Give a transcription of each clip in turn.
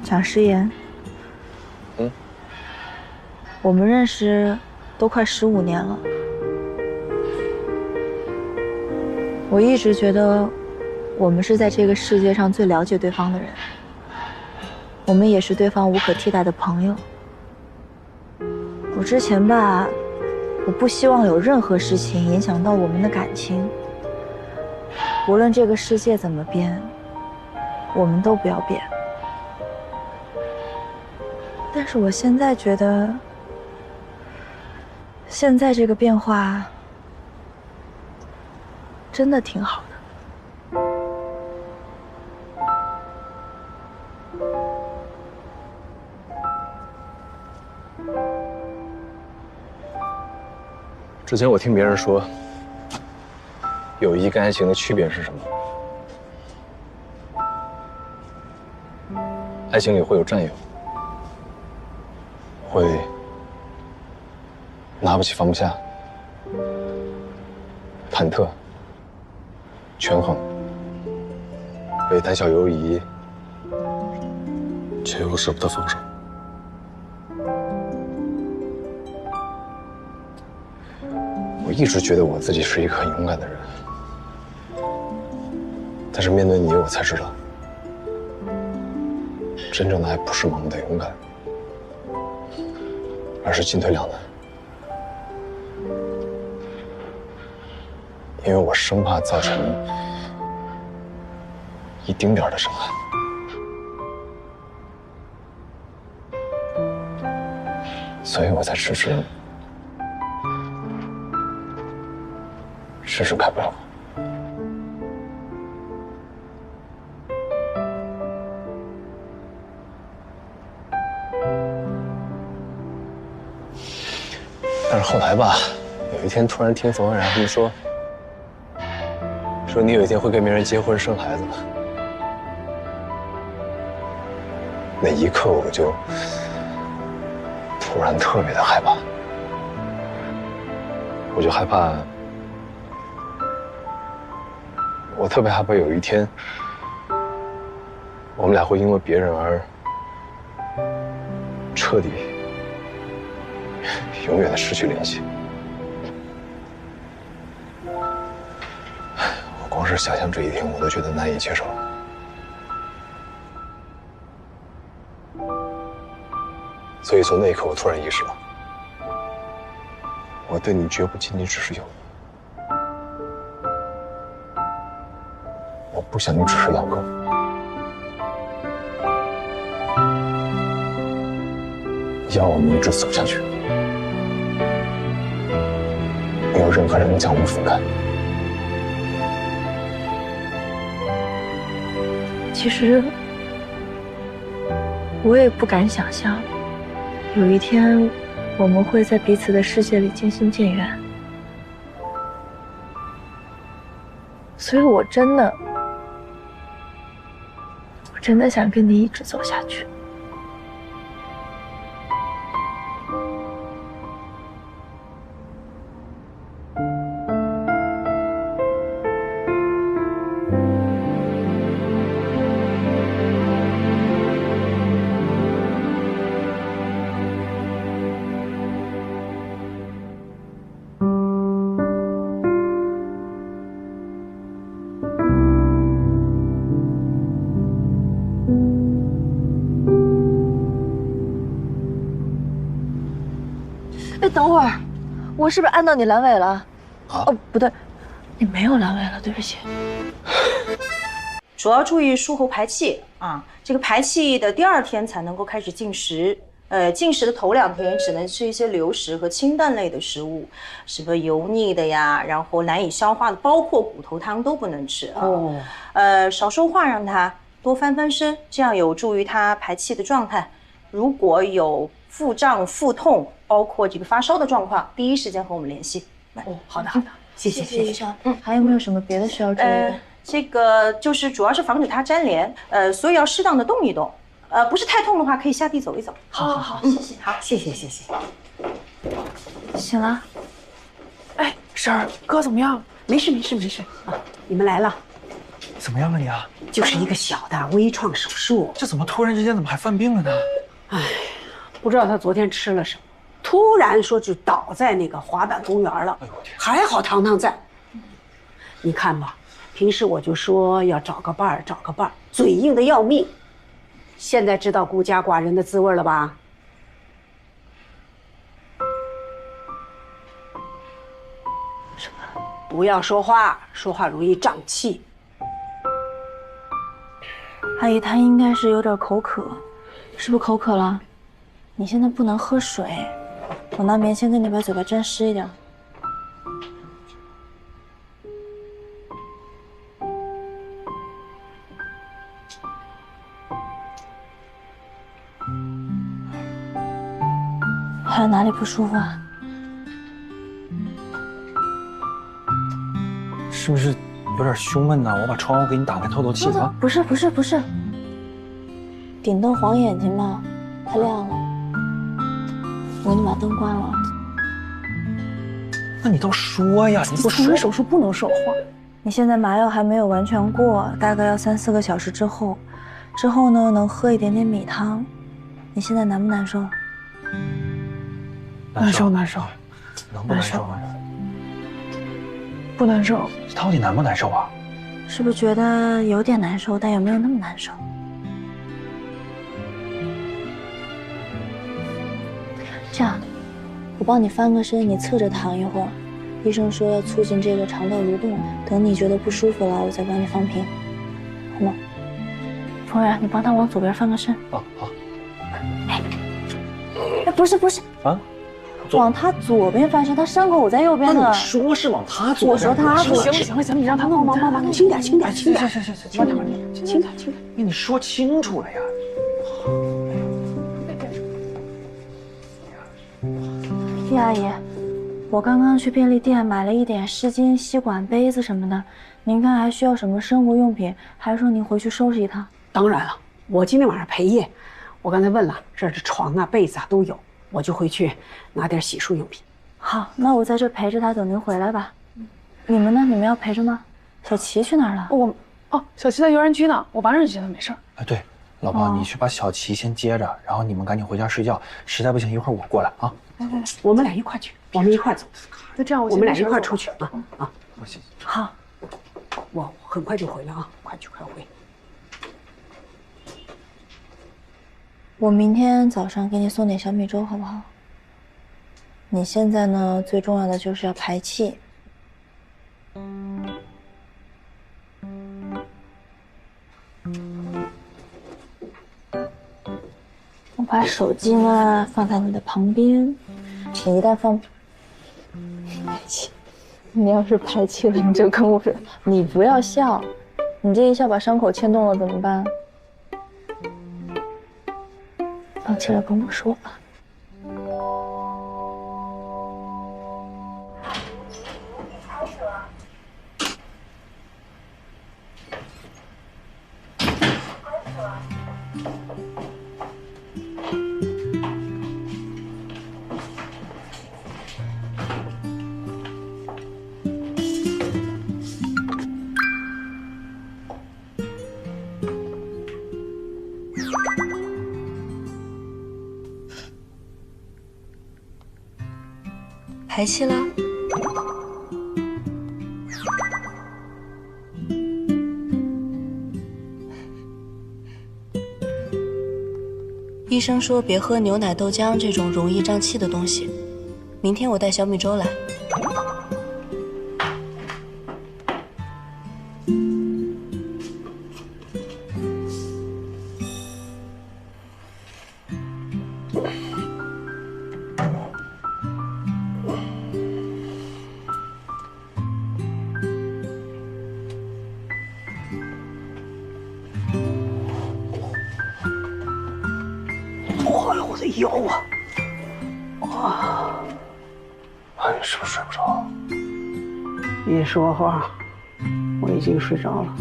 蒋诗言。我们认识都快15年了，我一直觉得我们是在这个世界上最了解对方的人，我们也是对方无可替代的朋友。我之前吧，我不希望有任何事情影响到我们的感情，无论这个世界怎么变，我们都不要变。但是我现在觉得，现在这个变化真的挺好的。之前我听别人说，友谊跟爱情的区别是什么？爱情里会有占有，会拿不起放不下，忐忑、权衡，被胆小犹疑，却又舍不得放手。我一直觉得我自己是一个很勇敢的人，但是面对你，我才知道，真正的爱不是盲目的勇敢，而是进退两难。因为我生怕造成一丁点的伤害。所以我才迟迟开不了口。但是后来吧，有一天突然听冯安然他们说你有一天会跟别人结婚生孩子，那一刻我就突然特别的害怕，我就害怕，我特别害怕有一天我们俩会因为别人而彻底永远的失去联系。我光是想象这一天我都觉得难以接受。所以从那一刻我突然意识到，我对你绝不仅仅只是友谊，我不想你只是养狗。要我们一直走下去，没有任何人能将我们分开。其实我也不敢想象，有一天我们会在彼此的世界里渐行渐远。所以我真的想跟你一直走下去。哎，等会儿，我是不是按到你阑尾了？啊？哦，不对，你没有阑尾了，对不起。主要注意术后排气啊，这个排气的第2天才能够开始进食。进食的头2天只能吃一些流食和清淡类的食物，什么油腻的呀，然后难以消化的，包括骨头汤都不能吃啊。少说话，让他多翻翻身，这样有助于他排气的状态。如果有腹胀、腹痛，包括这个发烧的状况，第一时间和我们联系。哦，好的好的，谢谢医生。还有没有什么别的需要注意的？这个就是主要是防止它粘连，所以要适当的动一动。不是太痛的话，可以下地走一走。好，谢谢。好，谢谢。醒了。哎，婶儿，哥怎么样？没事啊，你们来了。怎么样了你啊？就是一个小的微创手术。这怎么突然之间怎么还犯病了呢？哎，不知道他昨天吃了什么，突然说就倒在那个滑板公园了。哎呦我天！还好糖糖在。你看吧，平时我就说要找个伴儿，找个伴儿，嘴硬的要命。现在知道孤家寡人的滋味了吧？什么？不要说话，说话容易胀气。阿姨，她应该是有点口渴，是不是口渴了？你现在不能喝水，我拿棉签给你把嘴巴沾湿一点。还有哪里不舒服啊？是不是有点胸闷呢？我把窗户给你打开透透气啊。不是，顶灯晃眼睛嘛，太亮了。我给你把灯关了。那你倒说呀！你不说手术不能说话。你现在麻药还没有完全过，大概要3、4个小时之后。之后呢，能喝一点点米汤。你现在难不难受？难受。能不难受啊？不难受。到底难不难受啊？是不是觉得有点难受，但有没有那么难受？这样，我帮你翻个身，你侧着躺一会儿。医生说要促进这个肠道蠕动，等你觉得不舒服了，我再帮你放平，好吗？冯然，你帮他往左边翻个身。哦，好。哎，不是啊，往他左边翻身，他伤口我在右边呢。那你说是往他左边，我说他左。行，你让他弄，轻点，行，慢点，轻点。你说清楚了呀。叶阿姨，我刚刚去便利店买了一点湿巾、吸管、杯子什么的，您看还需要什么生活用品，还是说您回去收拾一趟？当然了，我今天晚上陪夜，我刚才问了，这儿的床啊、被子啊都有，我就回去拿点洗漱用品。好，那我在这陪着他，等您回来吧。你们呢？你们要陪着吗？小齐去哪儿了？小齐在幼儿园区呢，我帮着接他，没事儿。哎，对，老婆，你去把小齐先接着，然后你们赶紧回家睡觉。实在不行，一会儿我过来啊。我们俩一块去，我们一块走。那这样我们俩一块出去啊。好，我很快就回来啊，快去快回。我明天早上给你送点小米粥，好不好？你现在呢，最重要的就是要排气。我把手机呢放在你的旁边，你一旦放排气，你要是排气了，你就跟我说，你不要笑，你这一笑把伤口牵动了怎么办？放弃了跟我说吧。排气了。医生说别喝牛奶、豆浆这种容易胀气的东西。明天我带小米粥来。我的腰啊！你是不是睡不着？别说话，我已经睡着了。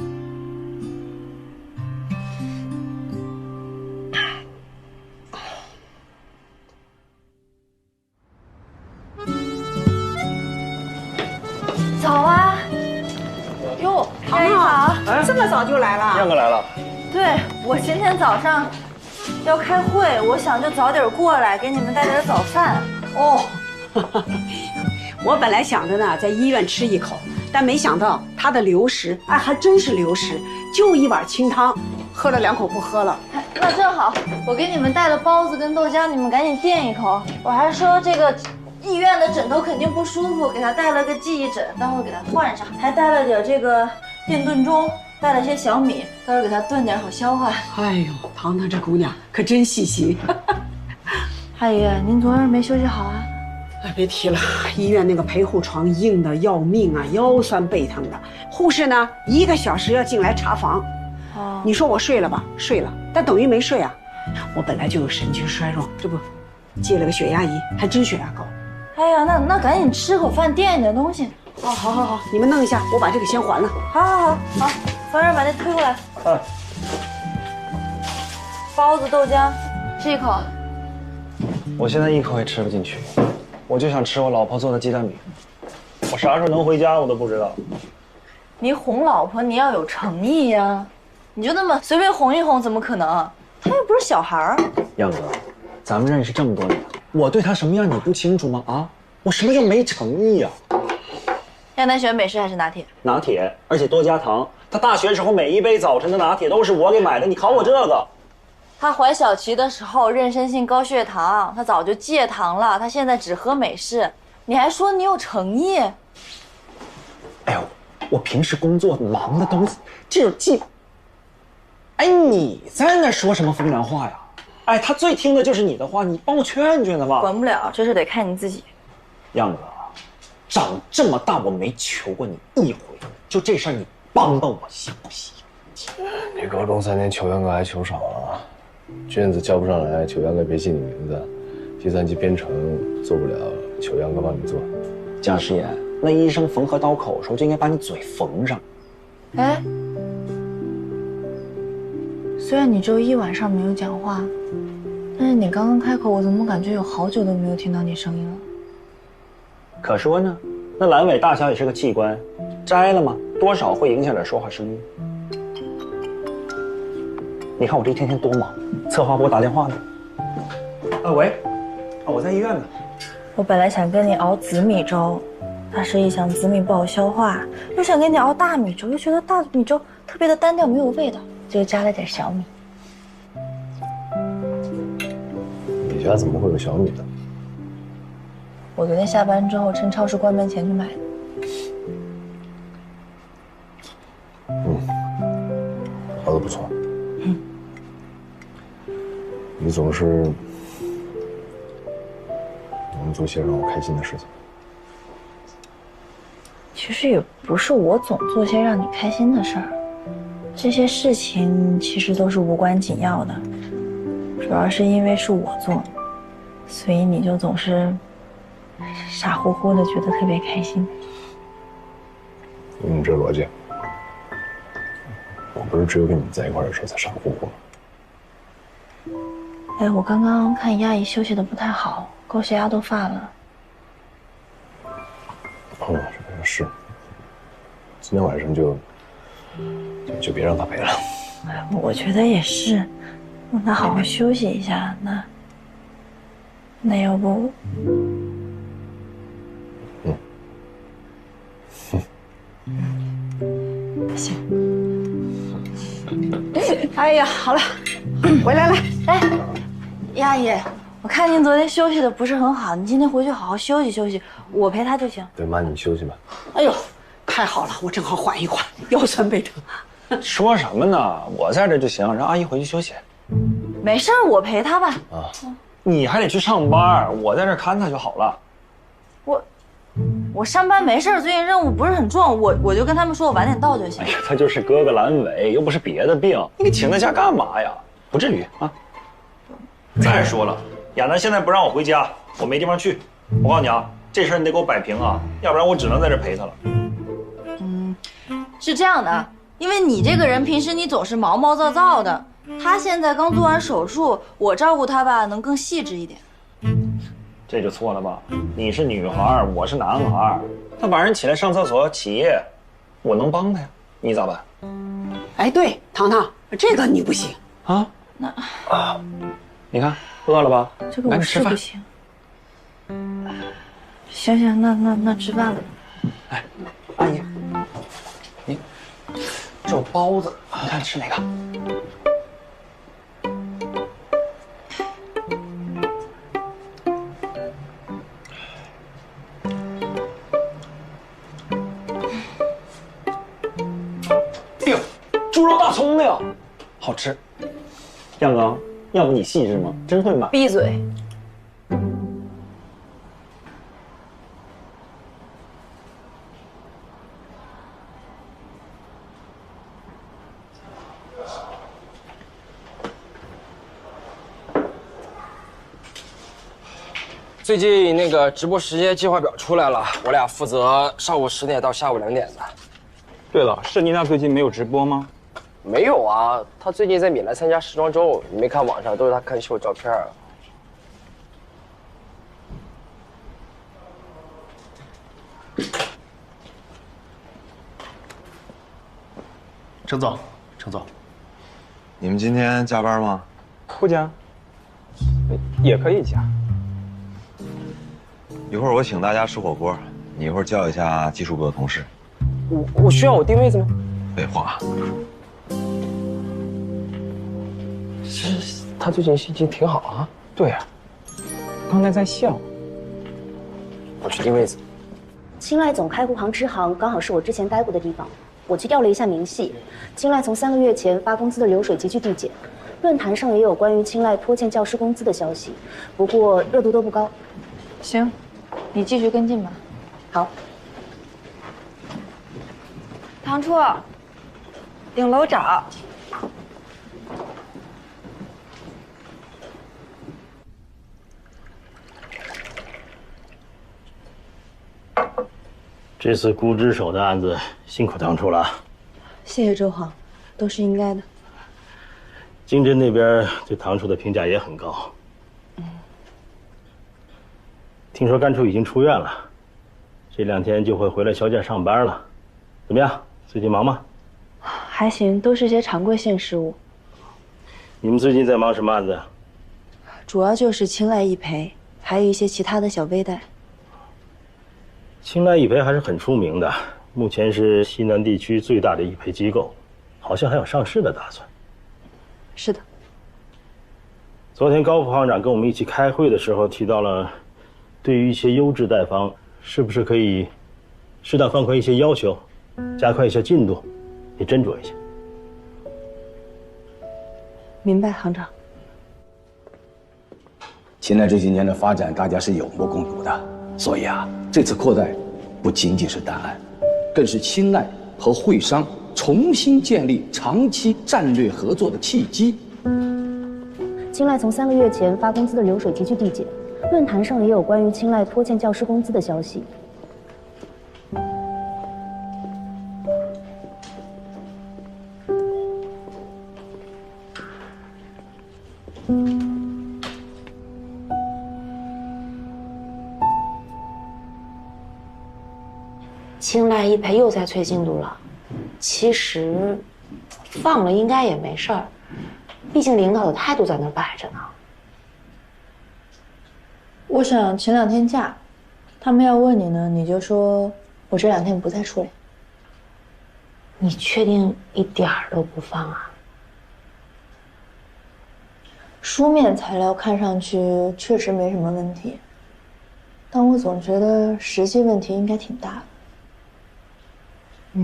早啊！哟，阿姨好，这么早早就来了。燕哥来了。对，我今天早上要开会，我想就早点过来给你们带点早饭。哦，我本来想着呢，在医院吃一口，但没想到他的流食，哎，还真是流食，就一碗清汤，喝了2口不喝了。那正好，我给你们带了包子跟豆浆，你们赶紧垫一口。我还说这个医院的枕头肯定不舒服，给他带了个记忆枕，待会儿给他换上，还带了点这个电炖盅，带了些小米，待会儿给他炖点好消化。哎呦，糖糖这姑娘可真细心。阿姨，您昨儿没休息好啊？哎，别提了，医院那个陪护床硬的要命啊，腰酸背疼的。护士呢，1个小时要进来查房。哦，你说我睡了吧？睡了，但等于没睡啊。我本来就有神经衰弱，这不，接了个血压仪，还真血压高。哎呀，那赶紧吃口饭，垫一点东西。哦，好，你们弄一下，我把这个先还了。好，房人把那推过来。包子豆浆，吃一口。我现在一口也吃不进去，我就想吃我老婆做的鸡蛋饼。我啥时候能回家我都不知道。你哄老婆，你要有诚意呀！你就那么随便哄一哄，怎么可能？她又不是小孩儿。燕哥，咱们认识这么多年，我对她什么样你不清楚吗？啊，我什么叫没诚意呀？亚楠喜欢美式还是拿铁？拿铁，而且多加糖。她大学时候每一杯早晨的拿铁都是我给买的，你考我这个？她怀小琪的时候妊娠性高血糖，她早就戒糖了，她现在只喝美式。你还说你有诚意？哎呦，我平时工作忙的都这种记。哎，你在那说什么风凉话呀？哎，他最听的就是你的话，你帮我劝劝他吧。管不了，这事得看你自己。样哥，长这么大我没求过你一回，就这事儿你帮帮我行不行？你高中3年求样哥还求少了，卷子交不上来，求样哥别记你名字，计算机编程做不了，求样哥帮你做。蒋师爷，那医生缝合刀口的时候就应该把你嘴缝上。哎，虽然你只有1晚上没有讲话，但是你刚刚开口，我怎么感觉有好久都没有听到你声音了？可说呢，那阑尾大小也是个器官，摘了嘛，多少会影响点说话声音。你看我这一天天多忙，策划给我打电话呢。喂，我在医院呢。我本来想跟你熬紫米粥，但是一想紫米不好消化，又想给你熬大米粥，又觉得大米粥特别的单调没有味道，就加了点小米。你家怎么会有小米的？我昨天下班之后趁超市关门前去买的。熬得不错。你总是能做些让我开心的事情。其实也不是我总做些让你开心的事儿，这些事情其实都是无关紧要的，主要是因为是我做，所以你就总是傻乎乎的觉得特别开心。你这逻辑，我不是只有跟你在一块儿的时候才傻乎乎吗？哎，我刚刚看亚姨休息的不太好，高血压都发了。是，今天晚上就别让他陪了。哎，我觉得也是，让他好好休息一下。那要不，行。哎呀，好了，回来了。哎，亚姨，我看您昨天休息的不是很好，你今天回去好好休息休息，我陪他就行。对，妈，你休息吧。哎呦，太好了，我正好缓一缓，腰酸背疼。说什么呢？我在这就行，让阿姨回去休息。没事儿，我陪他吧。啊，你还得去上班，我在这看她就好了。我上班没事儿，最近任务不是很重，我就跟他们说我晚点到就行。哎呀，她就是割个阑尾，又不是别的病，你给请她假干嘛呀？不至于啊。再说了，亚楠现在不让我回家，我没地方去。我告诉你啊，这事儿你得给我摆平啊，要不然我只能在这陪她了。是这样的，因为你这个人平时你总是毛毛躁躁的，他现在刚做完手术，我照顾他吧能更细致一点。这就错了吧？你是女孩，我是男孩，他晚上起来上厕所起夜，我能帮他呀？你咋办？哎，对，糖糖，这个你不行啊。你看饿了吧？这个我来吃饭是不行。行，那吃饭了。哎，阿姨，你这有包子，你看吃哪个？哎呦，猪肉大葱的呀，好吃。亮哥，要不你细致吗？真会买。闭嘴！最近那个直播时间计划表出来了，我俩负责上午10点到下午2点的。对了，是妮娜最近没有直播吗？没有啊，她最近在米兰参加时装周，你没看网上都是她看秀照片啊。程总，你们今天加班吗？不加，也可以加。一会儿我请大家吃火锅，你一会儿叫一下技术部的同事。我需要我定位子吗？废话。他最近心情挺好啊。对呀，刚才在笑。我去定位子。青睐总开户行支行刚好是我之前待过的地方，我去调了一下明细，青睐从3个月前发工资的流水急剧递减，论坛上也有关于青睐拖欠教师工资的消息，不过热度都不高。行，你继续跟进吧。好。唐初，顶楼找。这次估值手的案子辛苦唐初了。谢谢周行，都是应该的。经侦那边对唐初的评价也很高。听说甘初已经出院了，这2天就会回来销假上班了。怎么样？最近忙吗？还行，都是些常规性事务。你们最近在忙什么案子？主要就是青睐易赔，还有一些其他的小微贷。青睐易赔还是很出名的，目前是西南地区最大的易赔机构，好像还有上市的打算。是的。昨天高副行长跟我们一起开会的时候提到了，对于一些优质贷方，是不是可以适当放宽一些要求，加快一下进度，也斟酌一下。明白，行长。青睐这些年的发展，大家是有目共睹的，所以啊，这次扩贷不仅仅是单案，更是青睐和会商重新建立长期战略合作的契机。青睐从3个月前发工资的流水急剧递减，论坛上也有关于青睐拖欠教师工资的消息。青睐易赔又在催进度了，其实放了应该也没事儿，毕竟领导的态度在那儿摆着呢。我想请2天假，他们要问你呢，你就说我这2天不在处理。你确定一点儿都不放啊？书面材料看上去确实没什么问题，但我总觉得实际问题应该挺大的。哎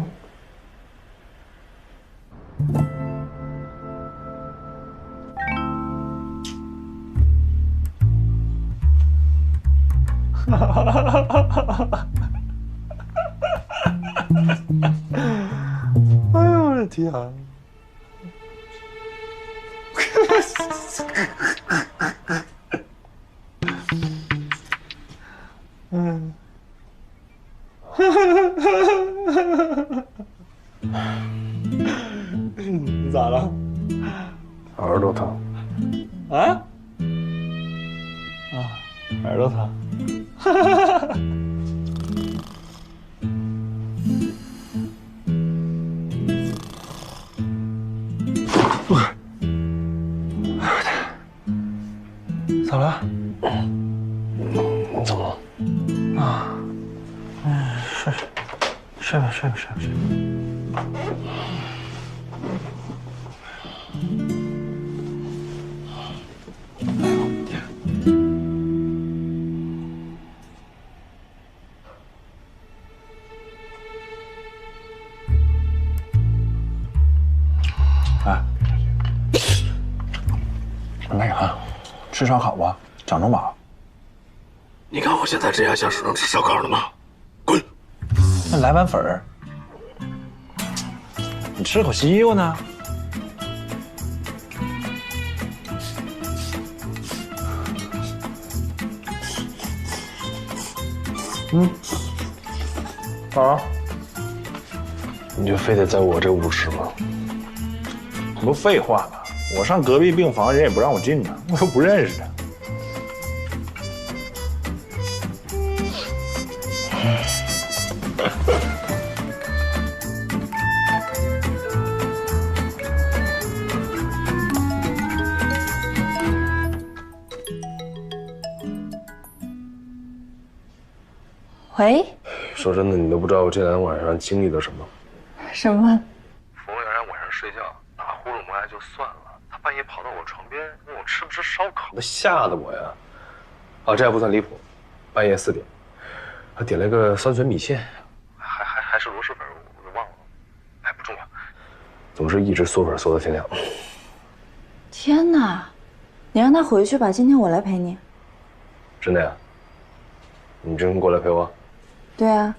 呦我的天啊！你咋了？耳朵疼。啊？耳朵疼。咋了？你怎么了？啊？睡吧。哎，那个，吃烧烤吧，长中饱。你看我现在这样像是能吃烧烤的吗？滚！那来碗粉儿，你吃口西瓜呢？啊？你就非得在我这屋吃吗？不废话吗？我上隔壁病房，人也不让我进呢，我又不认识他。喂？说真的，你都不知道我这2天晚上经历了什么。什么？服务员晚上睡觉打呼噜磨牙就算了，他半夜跑到我床边问我吃不吃烧烤，那吓得我呀！啊，这还不算离谱，半夜4点，还点了个酸笋米线，还是螺蛳粉，我给忘了。哎，不重要，总之一直嗦粉嗦到天亮。天哪！你让他回去吧，今天我来陪你。真的呀？你真过来陪我？对啊，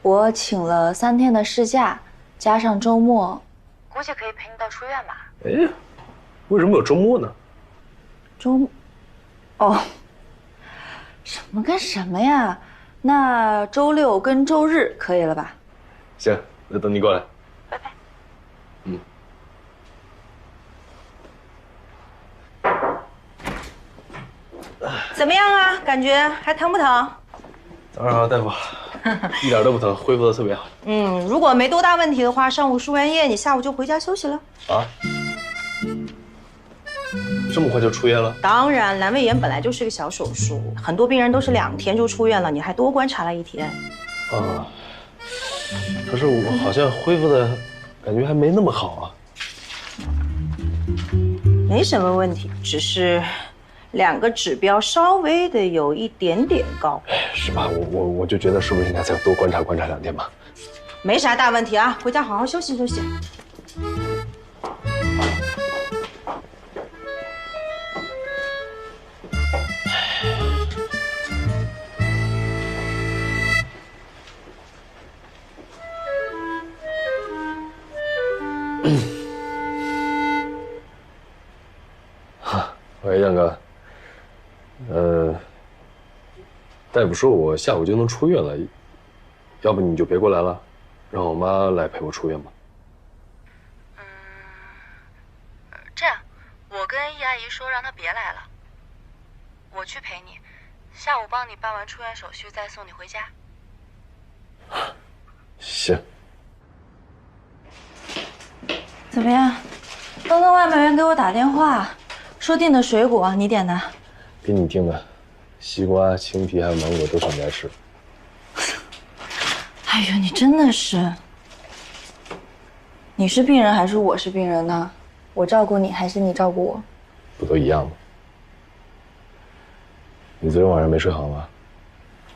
我请了3天的事假，加上周末，估计可以陪你到出院吧。哎，为什么有周末呢？哦，什么跟什么呀？那周6跟周日可以了吧？行，那等你过来。拜拜。嗯。怎么样啊？感觉还疼不疼？当然了，大夫，一点都不疼，恢复的特别好。如果没多大问题的话，上午输完液，你下午就回家休息了。啊？这么快就出院了？当然，阑尾炎本来就是个小手术，很多病人都是2天就出院了，你还多观察了1天。啊，可是我好像恢复的感觉还没那么好啊。没什么问题，只是2个指标稍微的有一点点高。是吧？我就觉得是不是应该再多观察观察2天吧？没啥大问题啊，回家好好休息休息。喂，杨哥，大夫说我下午就能出院了，要不你就别过来了，让我妈来陪我出院吧。这样，我跟易阿姨说让她别来了，我去陪你，下午帮你办完出院手续再送你回家。行。怎么样？刚刚外卖员给我打电话，说订的水果你点的。给你订的，西瓜、青提还有芒果都是你爱吃。哎呦，你真的是，你是病人还是我是病人呢？我照顾你还是你照顾我？不都一样吗？你昨天晚上没睡好吗？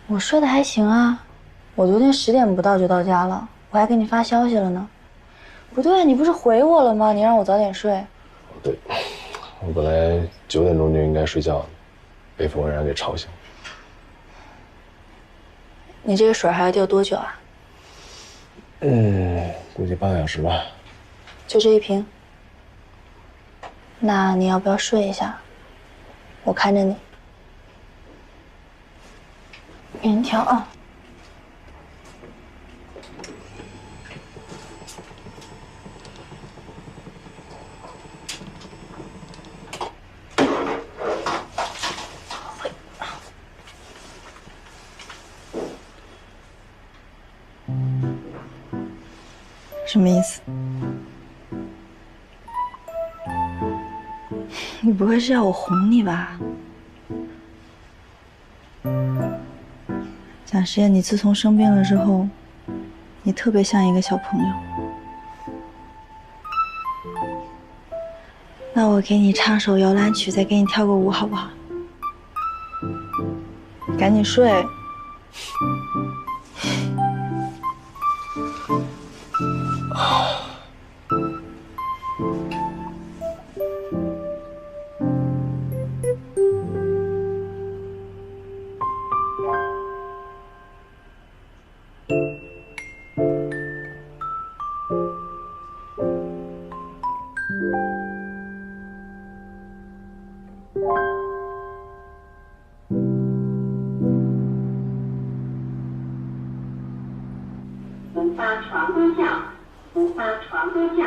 我睡得还行啊，我昨天10点不到就到家了，我还给你发消息了呢。不对，你不是回我了吗？你让我早点睡。对，我本来9点钟就应该睡觉的，被服务员给吵醒。你这个水还要吊多久啊？估计8个小时吧。就这一瓶。那你要不要睡一下？我看着你。给你调啊。什么意思？你不会是要我哄你吧？反实验，你自从生病了之后，你特别像一个小朋友。那我给你唱首摇篮曲，再给你跳个舞，好不好？赶紧睡。5发床归校，5发床归校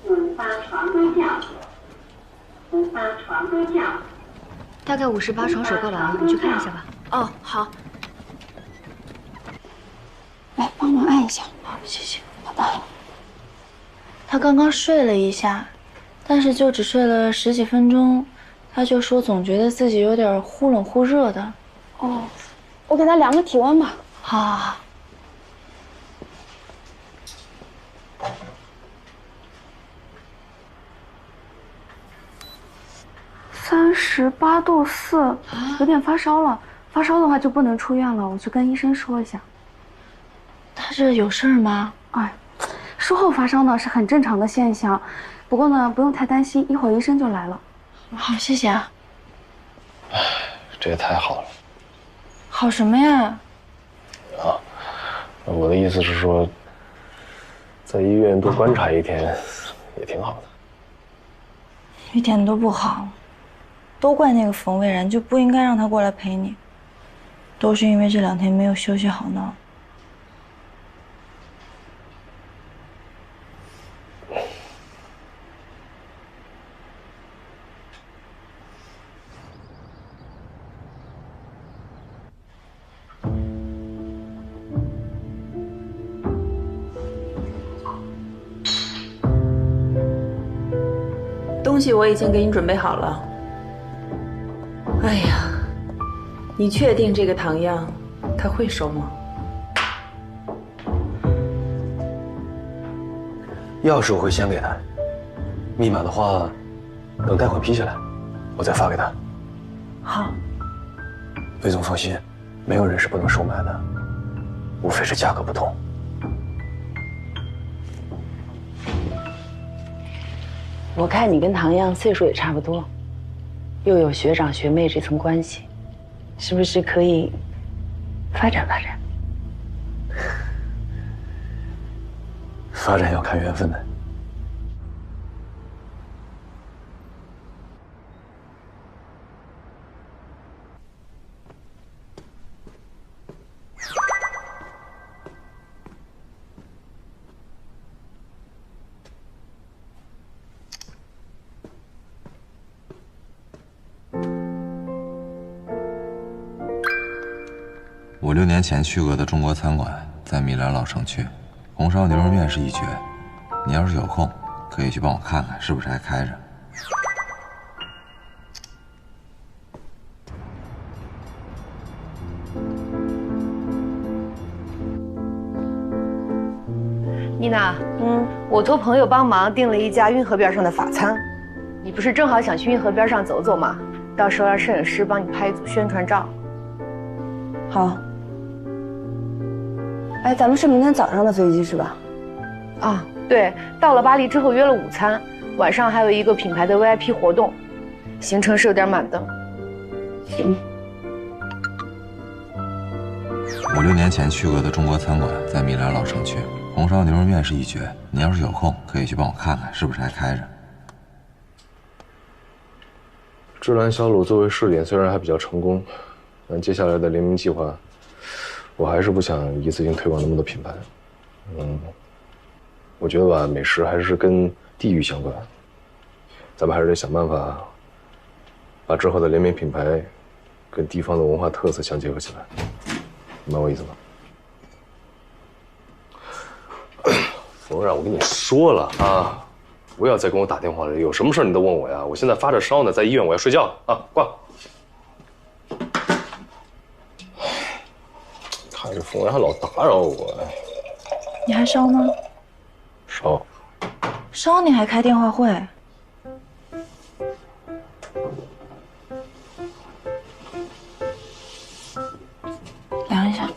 ，5发床归校，5发床归校。大概58床水够了，你去看一下吧。哦，好。来，帮忙按一下。好，谢谢。好的。他刚刚睡了一下，但是就只睡了10几分钟，他就说总觉得自己有点忽冷忽热的。哦，我给他量个体温吧。好好好。38度4，有点发烧了。发烧的话就不能出院了，我去跟医生说一下。他这有事儿吗？哎，术后发烧呢是很正常的现象，不过呢不用太担心，一会儿医生就来了。好，谢谢啊。哎，这也太好了。好什么呀？啊，我的意思是说，在医院多观察1天，也挺好的。一点都不好，都怪那个冯蔚然，就不应该让他过来陪你。都是因为这2天没有休息好呢。东西我已经给你准备好了。哎呀，你确定这个糖样他会收吗？钥匙我会先给他，密码的话，等贷款批下来，我再发给他。好。魏总放心，没有人是不能收买的，无非是价格不同。我看你跟唐样岁数也差不多，又有学长学妹这层关系，是不是可以发展发展？发展要看缘分的。5、6年前去过的中国餐馆，在米兰老城区，红烧牛肉面是一绝。你要是有空，可以去帮我看看，是不是还开着。妮娜，我托朋友帮忙订了一家运河边上的法餐，你不是正好想去运河边上走走吗？到时候让摄影师帮你拍一组宣传照。好。哎，咱们是明天早上的飞机是吧？啊，对，到了巴黎之后约了午餐，晚上还有一个品牌的 VIP 活动，行程是有点满的。5、6年前去过的中国餐馆，在米兰老城区，红烧牛肉面是一绝。你要是有空，可以去帮我看看，是不是还开着。芝兰小卤作为试点虽然还比较成功，但接下来的联名计划，我还是不想一次性推广那么多品牌。我觉得吧，美食还是跟地域相关，咱们还是得想办法，把之后的联名品牌跟地方的文化特色相结合起来，明白我意思吗？冯冉，我跟你说了啊，不要再跟我打电话了，有什么事你都问我呀。我现在发着烧呢，在医院，我要睡觉啊，挂。这冯源还老打扰我。你还烧吗？烧。烧你还开电话会？量一下。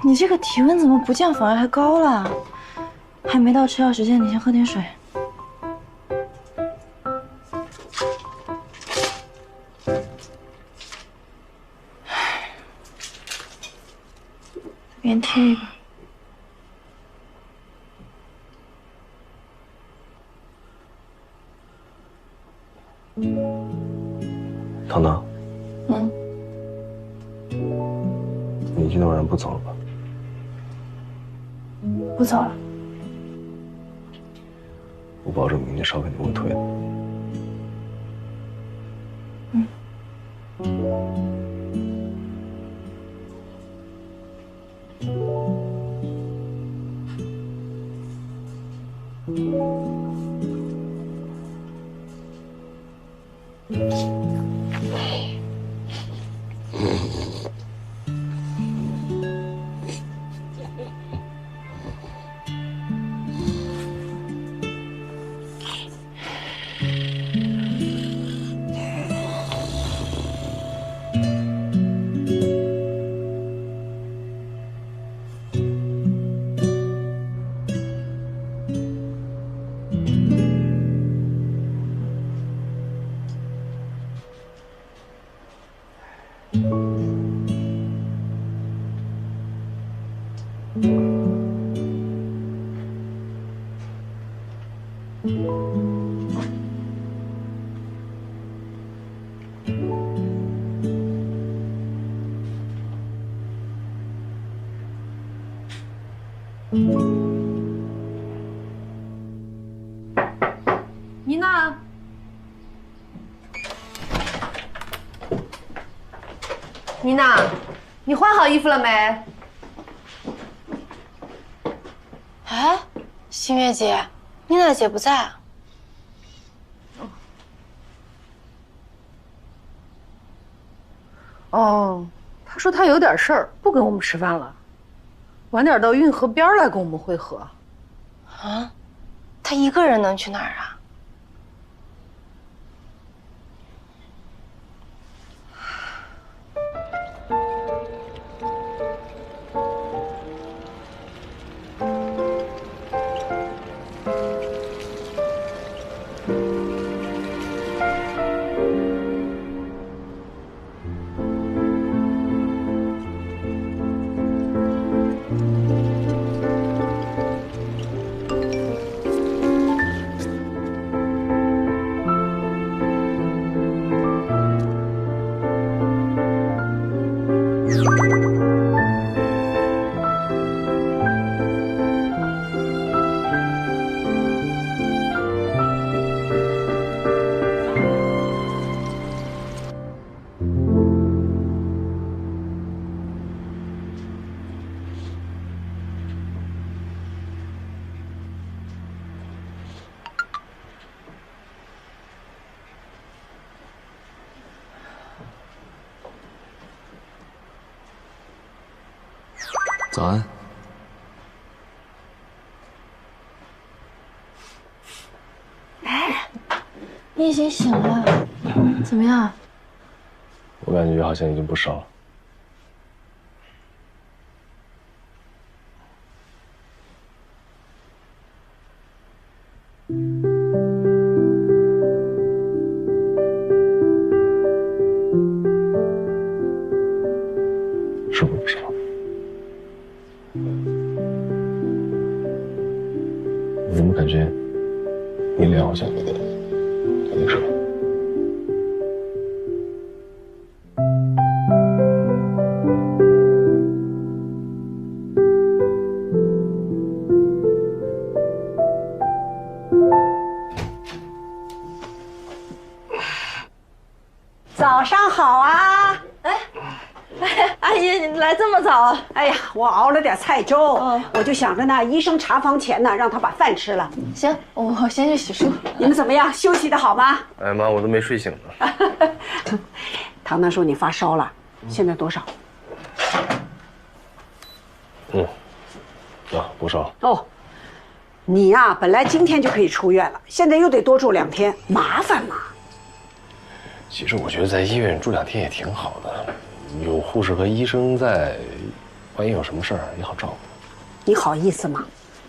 你这个体温怎么不降反而还高了？还没到吃药时间，你先喝点水。边贴一个。糖糖，嗯，你今天晚上不走了吧？不走了。我保证明天烧肯定会退的。妮娜，妮娜，你换好衣服了没？哎，新月姐，妮娜姐不在。哦，她说她有点事儿，不跟我们吃饭了，晚点到运河边来跟我们会合。啊，她一个人能去哪儿啊？早安。哎，你已经醒了，怎么样？我感觉好像已经不烧了。是不是不烧？我怎么感觉你脸好像有点热？早上好啊！哎，阿姨，你来这么早早。哎呀，我熬了点菜粥，我就想着呢，医生查房前呢，让他把饭吃了。行，我先去洗漱。你们怎么样？休息的好吗？哎妈，我都没睡醒呢。糖糖说你发烧了，现在多少？多少？哦，你呀，本来今天就可以出院了，现在又得多住2天，麻烦嘛。其实我觉得在医院住2天也挺好的，有护士和医生在，万一有什么事儿也好照顾。你好意思吗？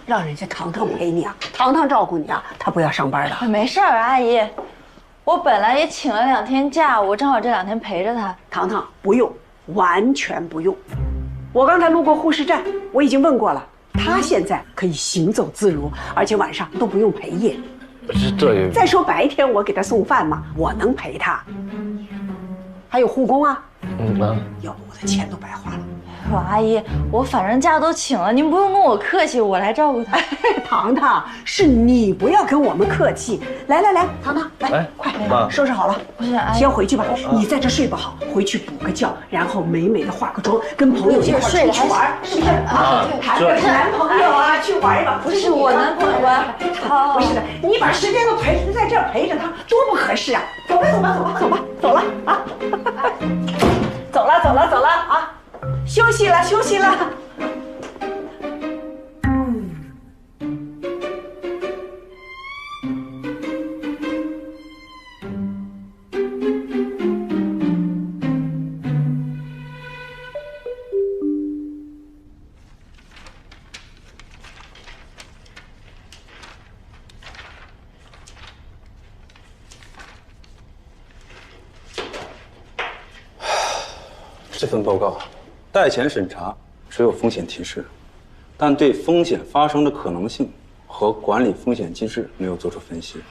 让人家糖糖陪你啊，糖糖照顾你啊，她不要上班的。没事儿，阿姨，我本来也请了2天假，我正好这2天陪着她。糖糖不用，完全不用。我刚才路过护士站，我已经问过了，她现在可以行走自如，而且晚上都不用陪夜。这也……再说白天我给她送饭嘛，我能陪她。还有护工啊，要不我的钱都白花了。说阿姨，我反正假都请了，您不用跟我客气，我来照顾她。糖糖，是你不要跟我们客气。来，糖糖，来，快收拾好了，先回去吧。你在这睡不好，回去补个觉，然后美美的化个妆，跟朋友一块出去玩，是不是？谈个男朋友啊，去玩一玩。不是我男朋友啊，不是的，你把时间都在这儿陪着他，多不合适啊！走了啊！走了啊！休息了。这份报告，贷前审查只有风险提示，但对风险发生的可能性和管理风险机制没有做出分析。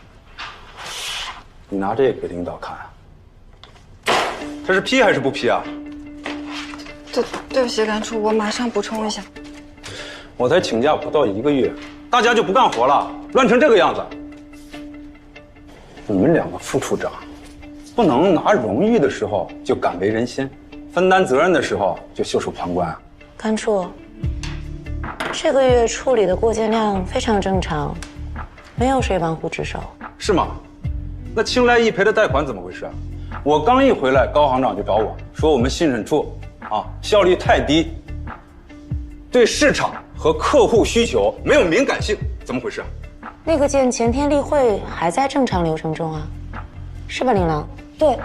你拿这个给领导看，这是批还是不批啊？对不起，甘处，我马上补充一下。我才请假不到1个月，大家就不干活了，乱成这个样子。你们2个副处长，不能拿荣誉的时候就敢为人先，分担责任的时候就袖手旁观啊！甘处，这个月处理的过件量非常正常，没有谁玩忽职守。是吗？那青睐易赔的贷款怎么回事啊？我刚一回来，高行长就找我说我们信审处效率太低，对市场和客户需求没有敏感性，怎么回事啊？那个件前天例会还在正常流程中啊，是吧，琳琅？对。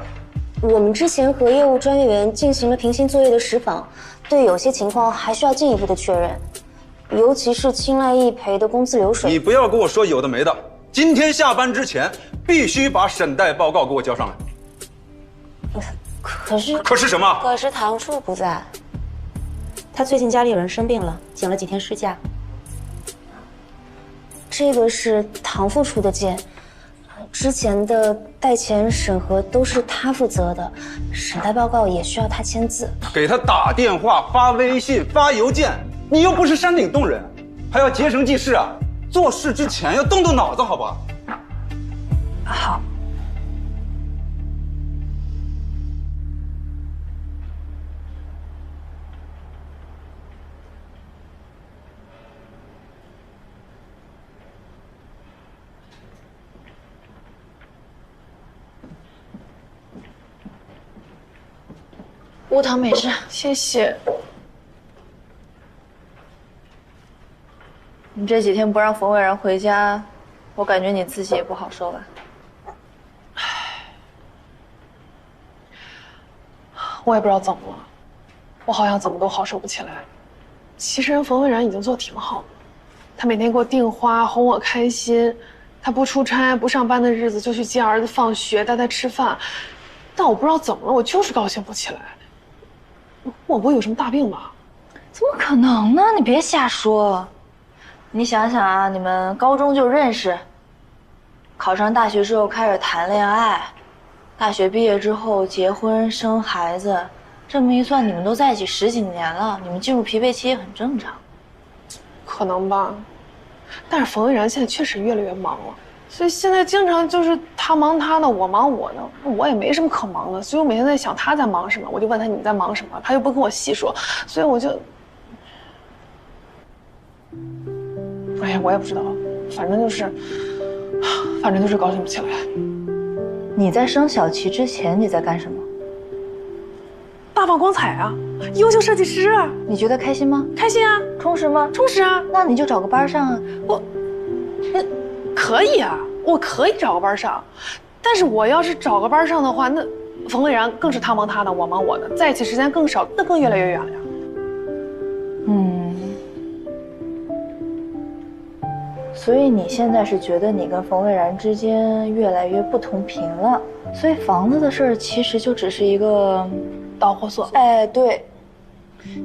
我们之前和业务专员进行了平行作业的实访，对有些情况还需要进一步的确认，尤其是青睐易赔的工资流水。你不要跟我说有的没的，今天下班之前必须把审贷报告给我交上来。可是什么？可是唐处不在，他最近家里有人生病了，请了几天事假。这个是唐副处的件。之前的贷前审核都是他负责的，审贷报告也需要他签字。给他打电话、发微信、发邮件，你又不是山顶洞人，还要结绳记事啊！做事之前要动动脑子，好不好？好。无糖没事，谢谢。你这几天不让冯蔚然回家，我感觉你自己也不好受吧？我也不知道怎么了，我好像怎么都好受不起来。其实人冯蔚然已经做得挺好的，他每天给我订花，哄我开心。他不出差、不上班的日子就去接儿子放学，带他吃饭。但我不知道怎么了，我就是高兴不起来。我不会有什么大病吧？怎么可能呢？你别瞎说。你想想啊，你们高中就认识，考上大学之后开始谈恋爱，大学毕业之后结婚生孩子，这么一算，你们都在一起10几年了，你们进入疲惫期也很正常。可能吧，但是冯蔚然现在确实越来越忙了，所以现在经常就是他忙他的，我忙我的，我也没什么可忙的，所以我每天在想他在忙什么，我就问他你在忙什么，他又不跟我细说，所以我就，哎呀，我也不知道，反正就是高兴不起来。你在生小琪之前你在干什么？大放光彩啊，优秀设计师啊，你觉得开心吗？开心啊，充实吗？充实啊。那你就找个班上啊。可以啊，我可以找个班上，但是我要是找个班上的话，那冯蔚然更是他忙他的，我忙我的，在一起时间更少，那更越来越远了呀。所以你现在是觉得你跟冯蔚然之间越来越不同频了，所以房子的事儿其实就只是一个导火索。哎，对，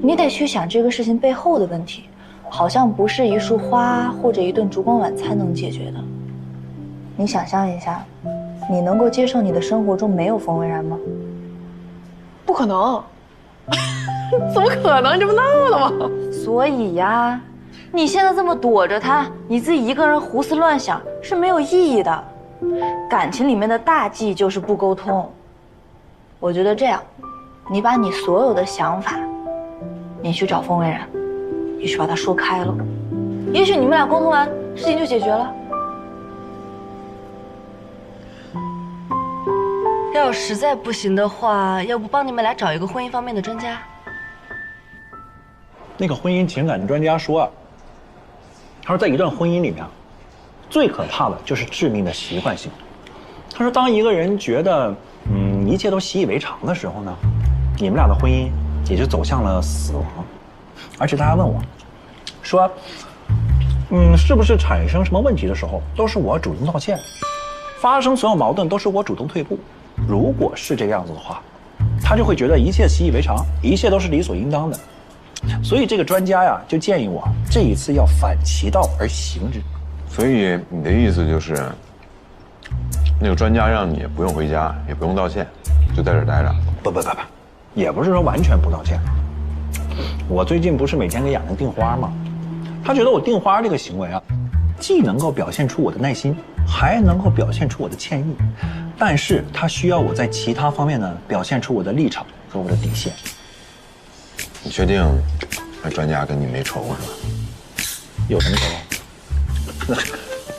你得去想这个事情背后的问题，好像不是一束花或者一顿烛光晚餐能解决的。你想象一下，你能够接受你的生活中没有冯蔚然吗？不可能，怎么可能？这不闹了吗？所以呀。你现在这么躲着他，你自己一个人胡思乱想是没有意义的。感情里面的大忌就是不沟通。我觉得这样，你把你所有的想法，你去找冯蔚然，你去把他说开了，也许你们俩沟通完，事情就解决了。要实在不行的话，要不帮你们俩找一个婚姻方面的专家？那个婚姻情感的专家说啊，他说在一段婚姻里面，最可怕的就是致命的习惯性。他说，当一个人觉得一切都习以为常的时候呢，你们俩的婚姻也就走向了死亡。而且他还问我，说，是不是产生什么问题的时候都是我主动道歉，发生所有矛盾都是我主动退步？如果是这个样子的话，他就会觉得一切习以为常，一切都是理所应当的。所以这个专家呀，就建议我这一次要反其道而行之。所以你的意思就是，那个专家让你不用回家，也不用道歉，就在这儿待着？不，也不是说完全不道歉。我最近不是每天给雅楠订花吗？他觉得我订花这个行为啊，既能够表现出我的耐心，还能够表现出我的歉意，但是他需要我在其他方面呢，表现出我的立场和我的底线。你确定那专家跟你没仇是吧？有什么仇？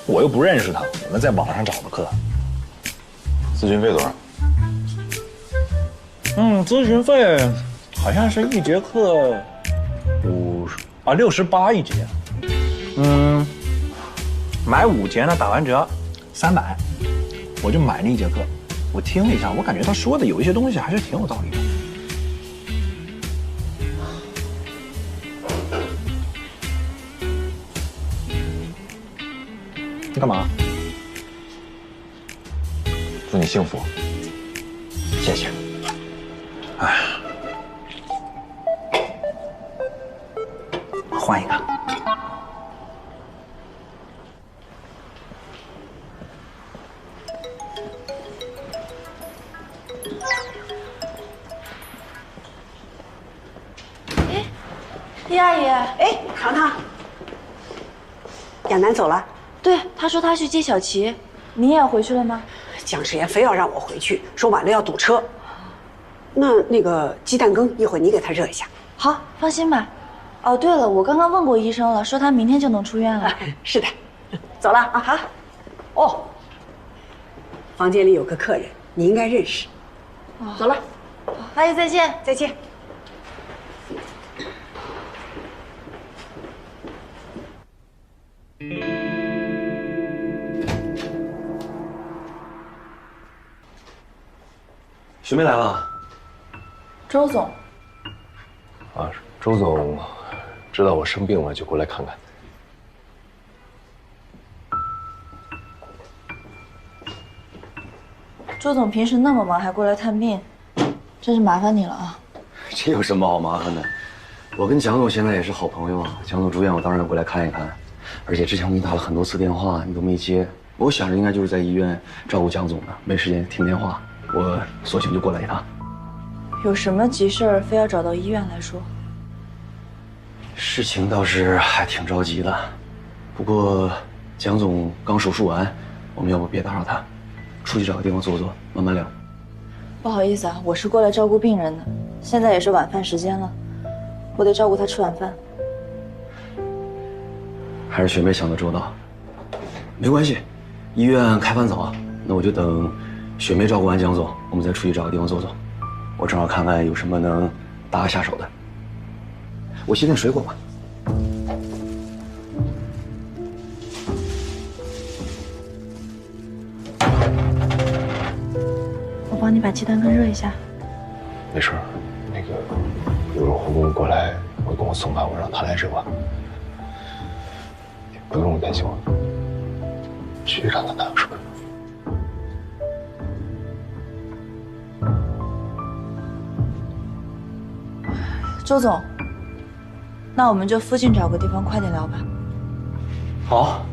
我又不认识他，我们在网上找的课。咨询费多少？咨询费好像是一节课68一节。买5节呢打完折300，我就买了一节课。我听了一下，我感觉他说的有一些东西还是挺有道理的。你干嘛？祝你幸福。谢谢。哎，换一个。叶阿姨，哎，糖糖，亚楠走了。对，他说他去接小琪，你也要回去了吗？蒋世妍非要让我回去，说晚了要堵车。那个鸡蛋羹，一会儿你给他热一下。好，放心吧。哦，对了，我刚刚问过医生了，说他明天就能出院了。是的，走了啊。好。哦，房间里有个客人，你应该认识。走了。阿姨再见。再见。学妹来了。周总。啊，周总知道我生病了，就过来看看。周总平时那么忙，还过来探病，真是麻烦你了啊。这有什么好麻烦的？我跟蒋总现在也是好朋友啊。蒋总住院，我当然过来看一看。而且之前我给你打了很多次电话，你都没接。我想着应该就是在医院照顾蒋总呢，没时间听电话。我索性就过来一趟。有什么急事儿，非要找到医院来说？事情倒是还挺着急的，不过蒋总刚手术完，我们要不别打扰他，出去找个地方坐坐，慢慢聊。不好意思啊，我是过来照顾病人的，现在也是晚饭时间了，我得照顾他吃晚饭。还是学妹想得周到。没关系，医院开饭早啊，那我就等学妹照顾完江总，我们再出去找个地方坐坐。我正好看看有什么能搭下手的。我洗点水果吧。我帮你把鸡蛋羹热一下。没事，那个有人护工过来会跟我送饭，我让他来热吧。不用担心我，去让他难受。周总，那我们就附近找个地方快点聊吧。好，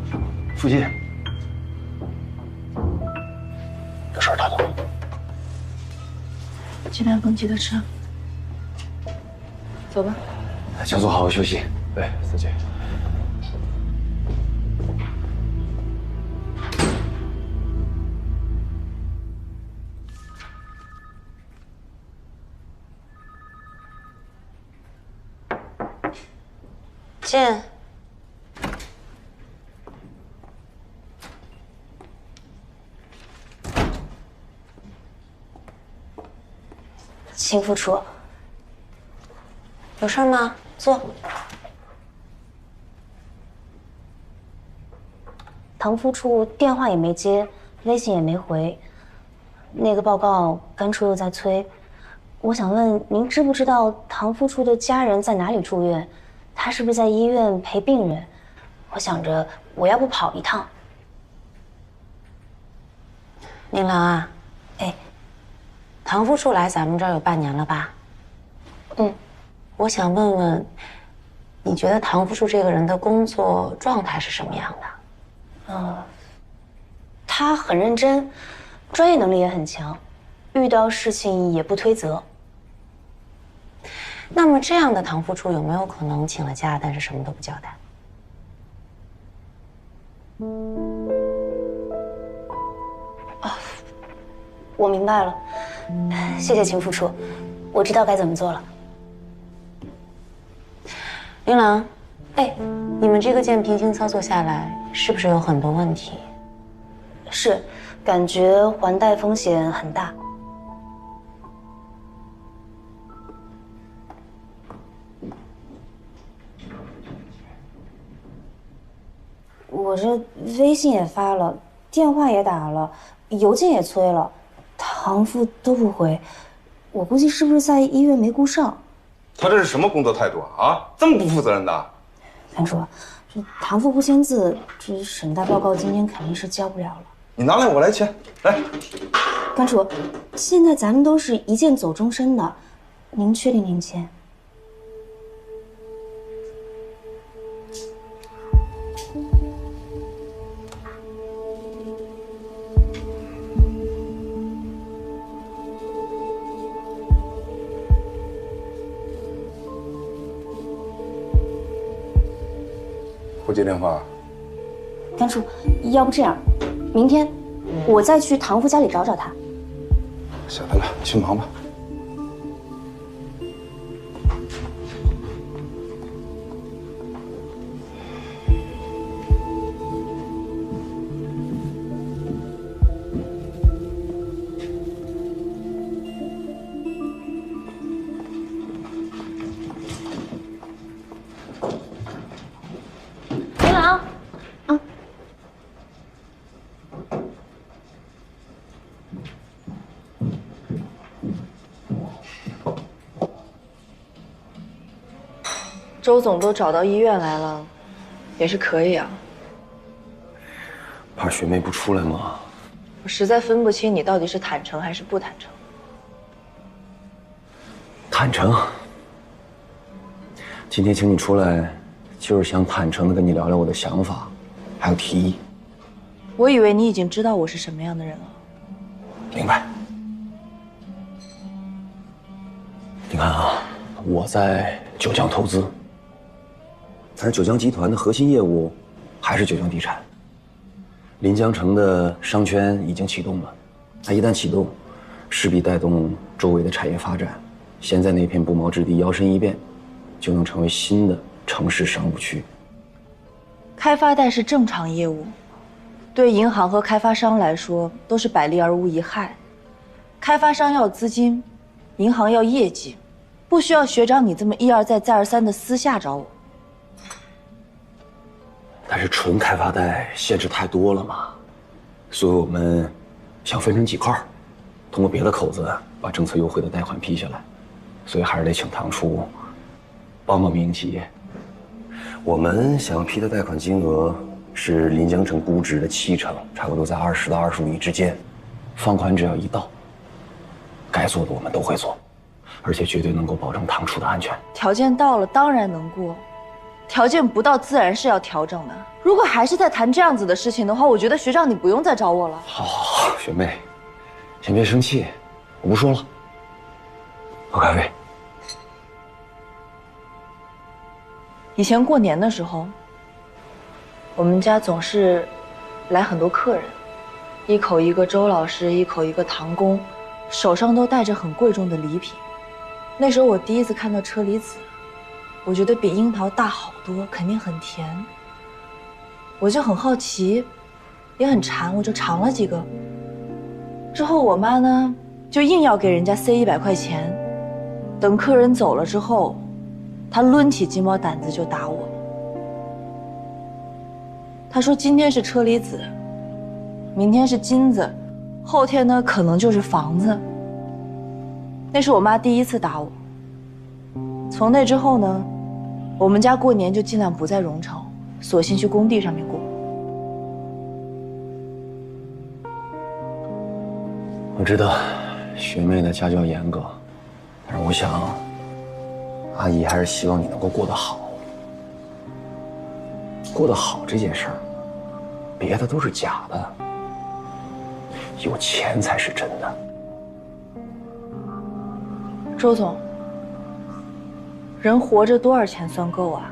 附近。有事打电话。鸡蛋羹记得吃。走吧。江总，好好休息。对，司机。进。秦副处，有事吗？坐。唐副处电话也没接，微信也没回，那个报告甘处又在催。我想问您，知不知道唐副处的家人在哪里住院？他是不是在医院陪病人？我想着我要不跑一趟。宁郎啊，哎，唐副处来咱们这儿有半年了吧？嗯，我想问问，你觉得唐副处这个人的工作状态是什么样的？他很认真，专业能力也很强，遇到事情也不推责。那么这样的唐副处有没有可能请了假，但是什么都不交代？我明白了，谢谢秦副处，我知道该怎么做了。林郎，哎，你们这个件平行操作下来，是不是有很多问题？是，感觉还贷风险很大。我这微信也发了，电话也打了，邮件也催了，唐副都不回，我估计是不是在医院没顾上？他这是什么工作态度啊？这么不负责任的？甘处，这唐副不签字，这审贷报告今天肯定是交不了了。你拿来，我来签。来，甘处，现在咱们都是一键走终身的，您确定您签？不接电话。甘处，要不这样，明天我再去唐副家里找找他。晓得了，去忙吧。林郎，周总都找到医院来了，也是可以啊。怕学妹不出来吗？我实在分不清你到底是坦诚还是不坦诚。坦诚。今天请你出来，就是想坦诚地跟你聊聊我的想法，还有提议。我以为你已经知道我是什么样的人了。明白。你看啊，我在九江投资，但是九江集团的核心业务还是九江地产。临江城的商圈已经启动了，它一旦启动，势必带动周围的产业发展。现在那片不毛之地摇身一变，就能成为新的城市商务区。开发贷是正常业务，对银行和开发商来说都是百利而无一害。开发商要资金，银行要业绩，不需要学长你这么一而再再而三的私下找我。但是纯开发贷限制太多了嘛，所以我们想分成几块，通过别的口子把政策优惠的贷款批下来，所以还是得请唐初帮帮民营企业。我们想要批的贷款金额是临江城估值的70%，差不多在20到25亿之间。放款只要一到，该做的我们都会做，而且绝对能够保证唐初的安全。条件到了当然能过，条件不到自然是要调整的。如果还是在谈这样子的事情的话，我觉得学长你不用再找我了。好，学妹，先别生气，我不说了。喝咖啡。以前过年的时候，我们家总是来很多客人，一口一个周老师，一口一个唐工，手上都带着很贵重的礼品。那时候我第一次看到车厘子，我觉得比樱桃大好多，肯定很甜。我就很好奇，也很馋，我就尝了几个。之后我妈呢，就硬要给人家塞100块钱。等客人走了之后，她抡起鸡毛掸子就打我。她说今天是车厘子，明天是金子，后天呢可能就是房子。那是我妈第一次打我。从那之后呢，我们家过年就尽量不在荣城，索性去工地上面过。我知道学妹的家教严格，但是我想，阿姨还是希望你能够过得好。过得好这件事儿，别的都是假的，有钱才是真的。周总，人活着多少钱算够啊？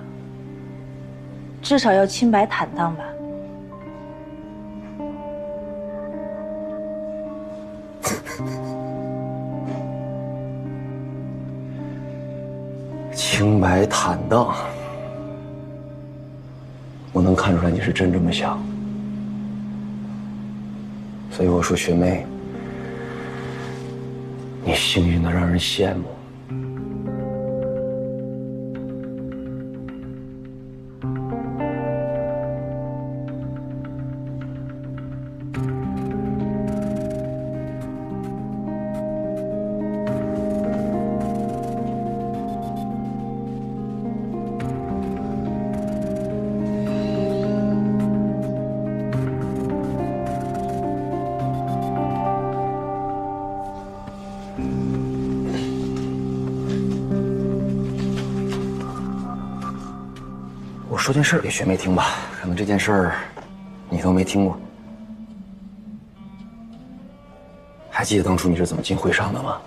至少要清白坦荡吧。清白坦荡，我能看出来你是真这么想，所以我说学妹，你幸运的让人羡慕。我说件事给学妹听吧，可能这件事儿你都没听过。还记得当初你是怎么进会商的吗？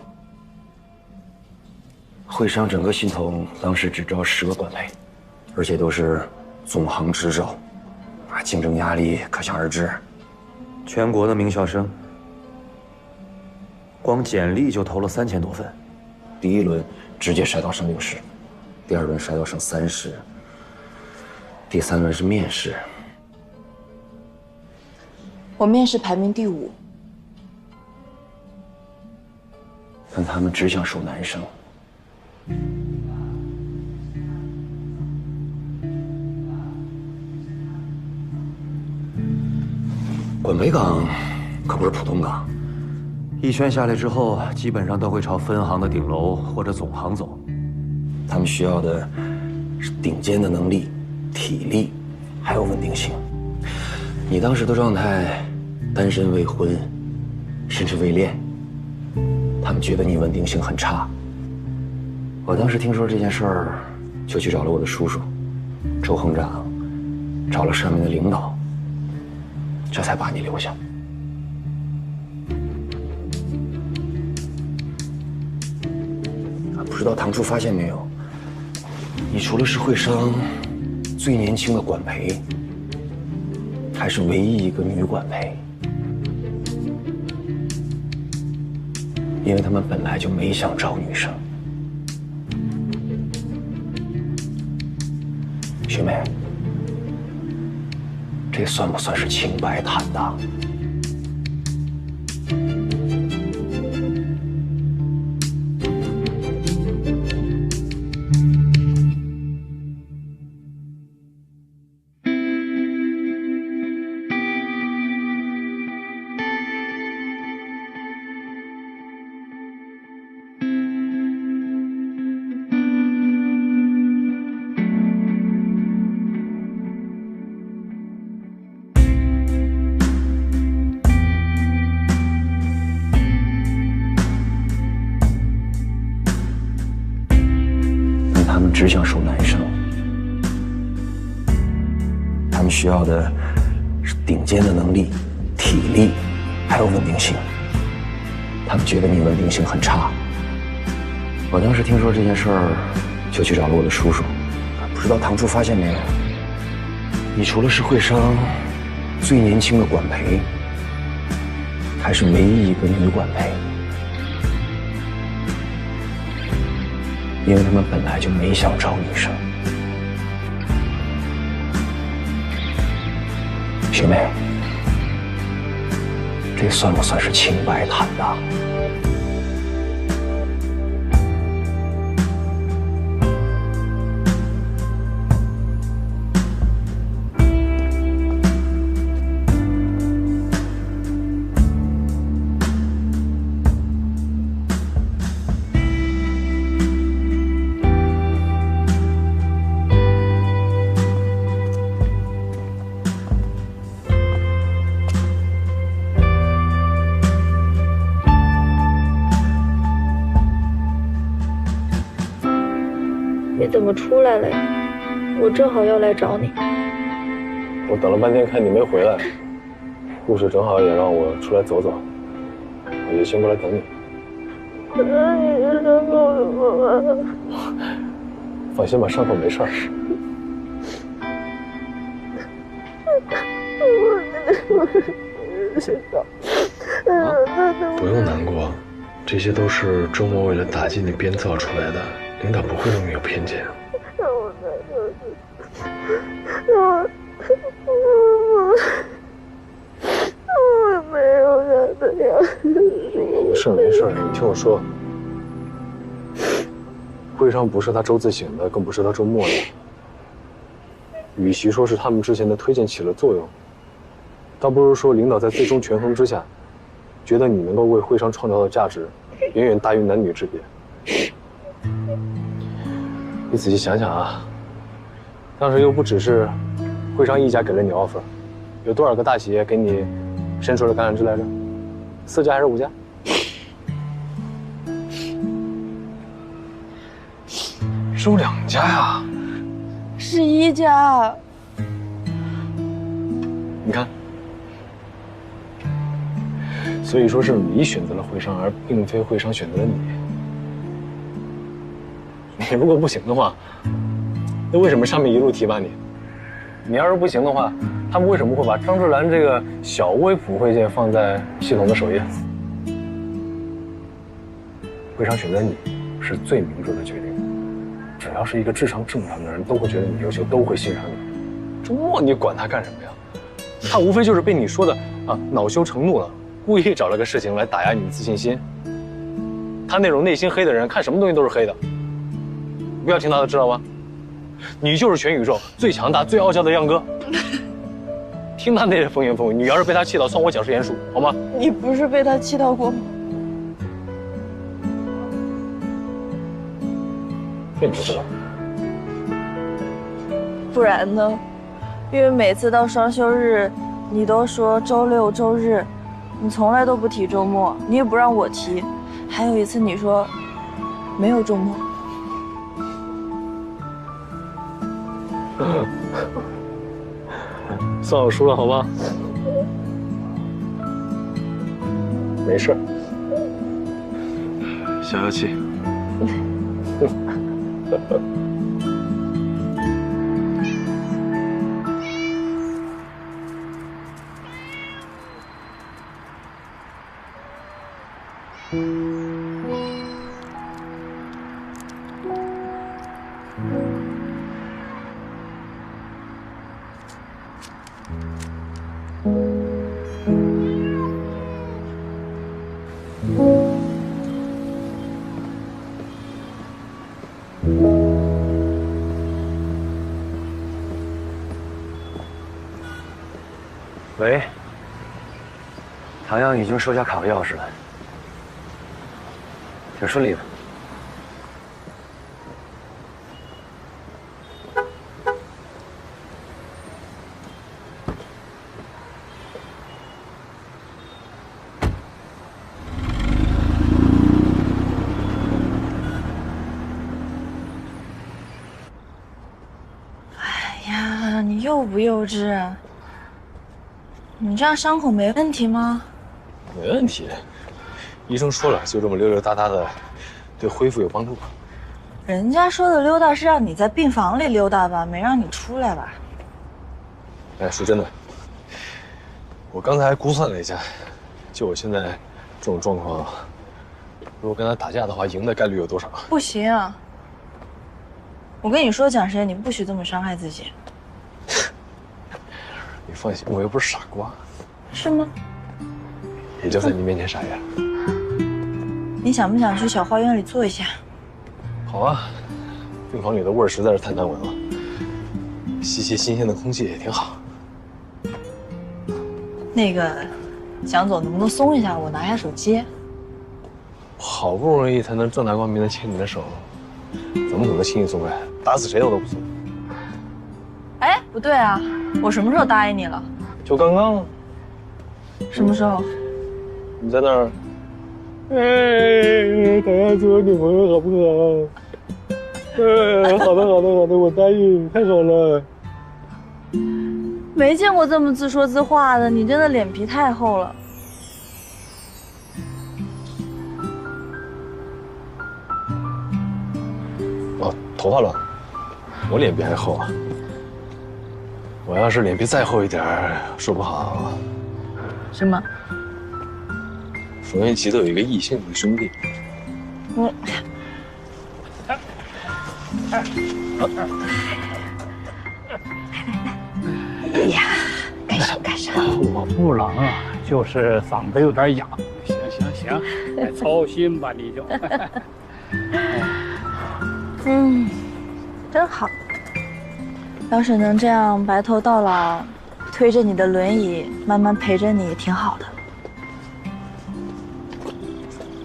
会商整个系统当时只招10个管培，而且都是总行直招，竞争压力可想而知。全国的名校生，光简历就投了3000多份，第一轮直接筛到剩60，第二轮筛到剩30。第3轮是面试，我面试排名第5，但他们只想收男生。管培岗可不是普通岗，一圈下来之后，基本上都会朝分行的顶楼或者总行走。他们需要的是顶尖的能力。体力，还有稳定性。你当时的状态，单身未婚，甚至未恋，他们觉得你稳定性很差。我当时听说这件事儿，就去找了我的叔叔，周行长，找了上面的领导，这才把你留下。不知道唐初发现没有，你除了是会商最年轻的管培，还是唯一一个女管培，因为他们本来就没想招女生。学妹，这算不算是清白坦荡？他们只想收男生，他们需要的是顶尖的能力、体力，还有稳定性。他们觉得你稳定性很差。我当时听说这件事儿，就去找了我的叔叔。不知道堂叔发现没有？你除了是会商最年轻的管培，还是唯一一个女管培。因为他们本来就没想招女生。学妹，这算不算是清白坦荡？你怎么出来了呀？我正好要来找你。我等了半天，看你没回来，护士正好也让我出来走走，我就先过来等你。那你这伤口怎么办？放心吧，伤口没事儿。不用难过，这些都是周末为了打击你编造出来的。领导不会那么有偏见。我没有他的样子。没事没事，你听我说，会上不是他周自省的，更不是他周末的。与其说是他们之前的推荐起了作用，倒不如说领导在最终权衡之下，觉得你能够为会商创造的价值，远远大于男女之别。你仔细想想啊，当时又不只是会商一家给了你 offer， 有多少个大企业给你伸出了橄榄枝来着？4家还是5家？收2家呀？是1家。你看，所以说是你选择了会商，而并非会商选择了你。你如果不行的话，那为什么上面一路提拔你？你要是不行的话，他们为什么会把张志兰这个小微普惠件放在系统的首页？会商选择你是最明智的决定。只要是一个智商正常的人，都会觉得你优秀，都会欣赏你。周末你管他干什么呀？他无非就是被你说的恼羞成怒了，故意找了个事情来打压你的自信心。他那种内心黑的人，看什么东西都是黑的。不要听他的，知道吗？你就是全宇宙最强大、最傲娇的样哥。听他那些风言风语，你要是被他气到，算我讲实言数，好吗？你不是被他气到过吗？这你不知道。不然呢？因为每次到双休日，你都说周6、周日，你从来都不提周末，你也不让我提。还有一次你说没有周末。算我输了，好吧？没事，消消气。喂，唐阳已经收下卡和钥匙了，挺顺利的。哎呀，你幼不幼稚啊？你这样伤口没问题吗？没问题，医生说了，就这么溜溜达达的，对恢复有帮助。人家说的溜达是让你在病房里溜达吧，没让你出来吧？哎，说真的，我刚才估算了一下，就我现在这种状况，如果跟他打架的话，赢的概率有多少？不行啊！我跟你说，蒋时，你不许这么伤害自己。你放心，我又不是傻瓜。是吗？也就在你面前傻呀。你想不想去小花园里坐一下？好啊，病房里的味儿实在是太难闻了，吸吸新鲜的空气也挺好。那个，蒋总能不能松一下？我拿一下手机。好不容易才能正大光明的牵你的手，怎么可能轻易松开？打死谁我都不松。哎，不对啊，我什么时候答应你了？就刚刚。什么时候？你在那儿。哎，唐阳做我女朋友好不好？哎，好的，好的，好的，我答应，太好了。没见过这么自说自话的，你真的脸皮太厚了。哦，头发乱了，我脸皮还厚啊。我要是脸皮再厚一点，说不好。什么？冯元吉都有一个异性的兄弟。哎呀，干什么干什么？我不冷，就是嗓子有点哑。行行行，别操心吧你就。真好。要是能这样白头到老，推着你的轮椅，慢慢陪着你，挺好的。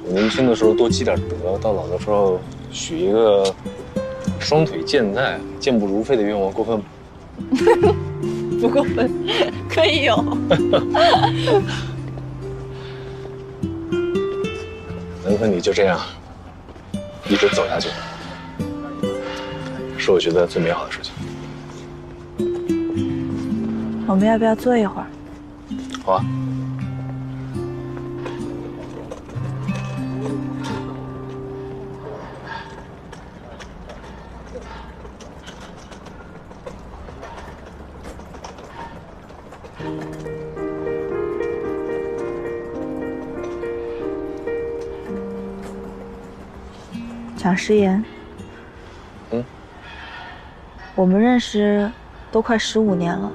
我年轻的时候多积点德，到老的时候许一个双腿健在、健步如飞的愿望，过分吗？不过分，可以有。能和你就这样一直走下去，是我觉得最美好的事情。我们要不要坐一会儿？好啊。蒋诗妍，我们认识都快15年了，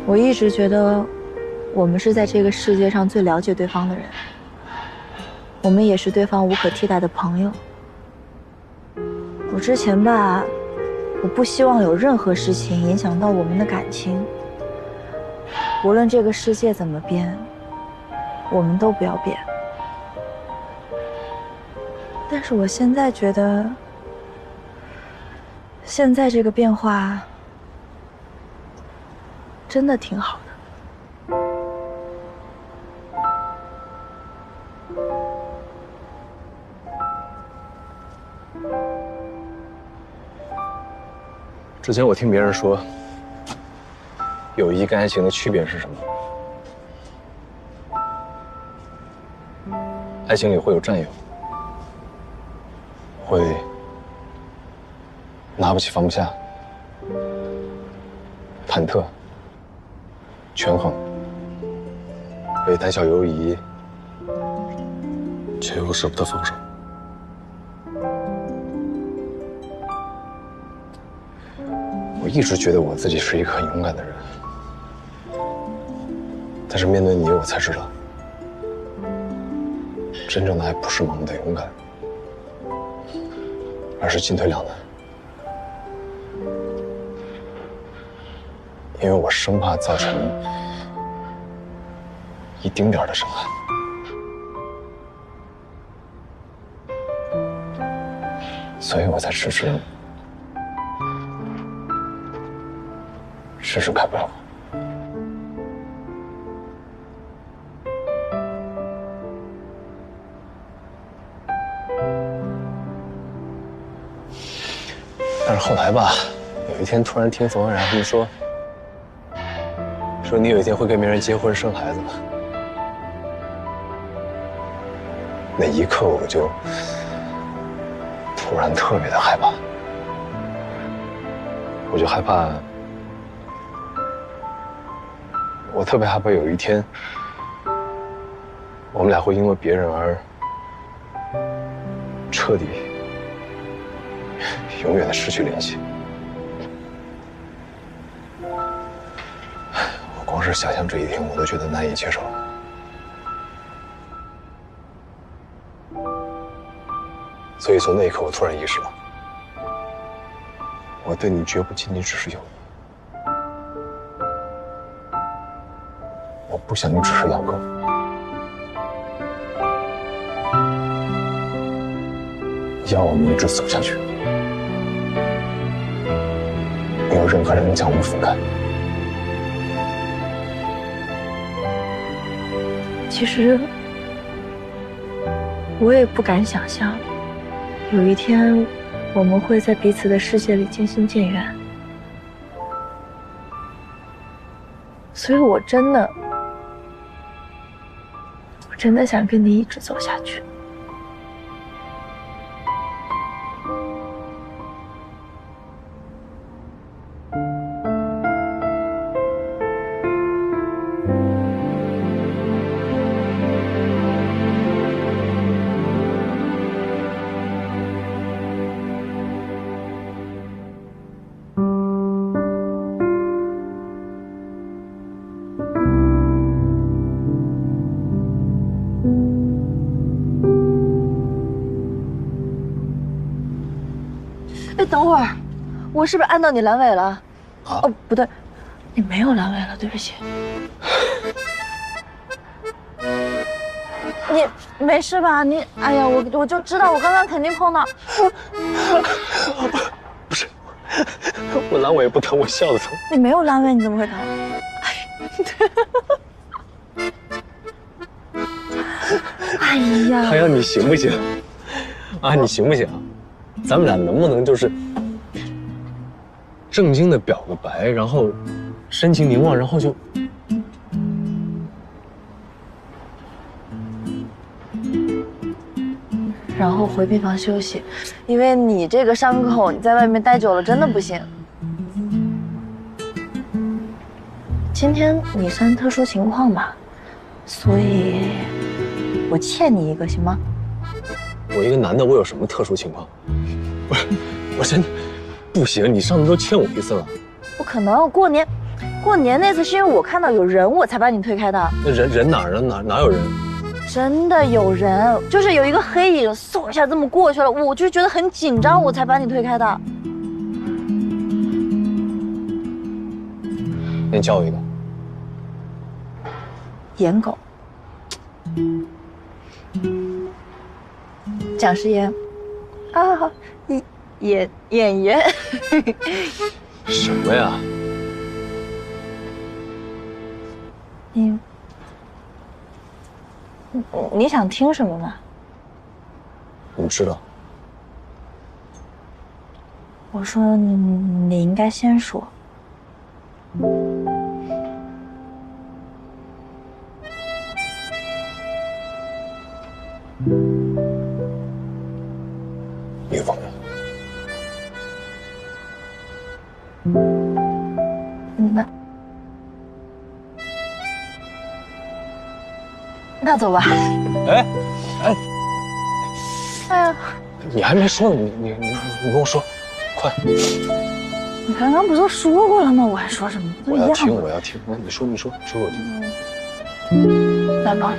我一直觉得我们是在这个世界上最了解对方的人，我们也是对方无可替代的朋友。我之前吧，我不希望有任何事情影响到我们的感情，无论这个世界怎么变，我们都不要变。但是我现在觉得，现在这个变化真的挺好的。之前我听别人说，友谊跟爱情的区别是什么？爱情里会有占有，会拿不起放不下，忐忑、权衡，为胆小犹疑，却又舍不得放手。我我一直觉得我自己是一个很勇敢的人，但是面对你，我才知道，真正的爱不是盲目的勇敢，而是进退两难。因为我生怕造成一丁点的伤害。所以我才迟迟开不了口。但是后来吧，有一天突然听冯文然他们说你有一天会跟别人结婚生孩子，那一刻我就突然特别的害怕，我就害怕，我特别害怕有一天，我们俩会因为别人而彻底、永远的失去联系。我光是想象这一天，我都觉得难以接受。所以从那一刻，我突然意识到，我对你绝不仅仅只是友谊，我不想你只是杨哥，要我们一直走下去，没有任何人能将我们分开。其实，我也不敢想象。有一天，我们会在彼此的世界里渐行渐远，所以我真的想跟你一直走下去。等会儿，我是不是按到你阑尾了？啊？哦，不对，你没有阑尾了，对不起。你没事吧？你，哎呀，我就知道，我刚刚肯定碰到。不是，我阑尾不疼，我笑得疼。你没有阑尾，你怎么会疼？哎呀！海洋，你行不行？啊，你行不行？咱们俩能不能就是正经的表个白，然后深情凝望，然后就然后回病房休息，因为你这个伤口，你在外面待久了真的不行。今天你算特殊情况吧，所以我欠你一个，行吗？我一个男的，我有什么特殊情况？不是，我真不行。你上次都欠我一次了。不可能，过年那次是因为我看到有人，我才把你推开的。那人哪儿呢？哪有人？真的有人，就是有一个黑影，嗖一下这么过去了，我就觉得很紧张，我才把你推开的。你叫我一个。颜狗。蒋诗妍。啊，好，演员。什么呀？你想听什么吗？你知道。我说你应该先说。女朋友。那走吧。哎，哎呀，你还没说呢，你跟我说，快。你刚刚不都说过了吗？我还说什么？我要听，我要听。那你说给我听。来吧。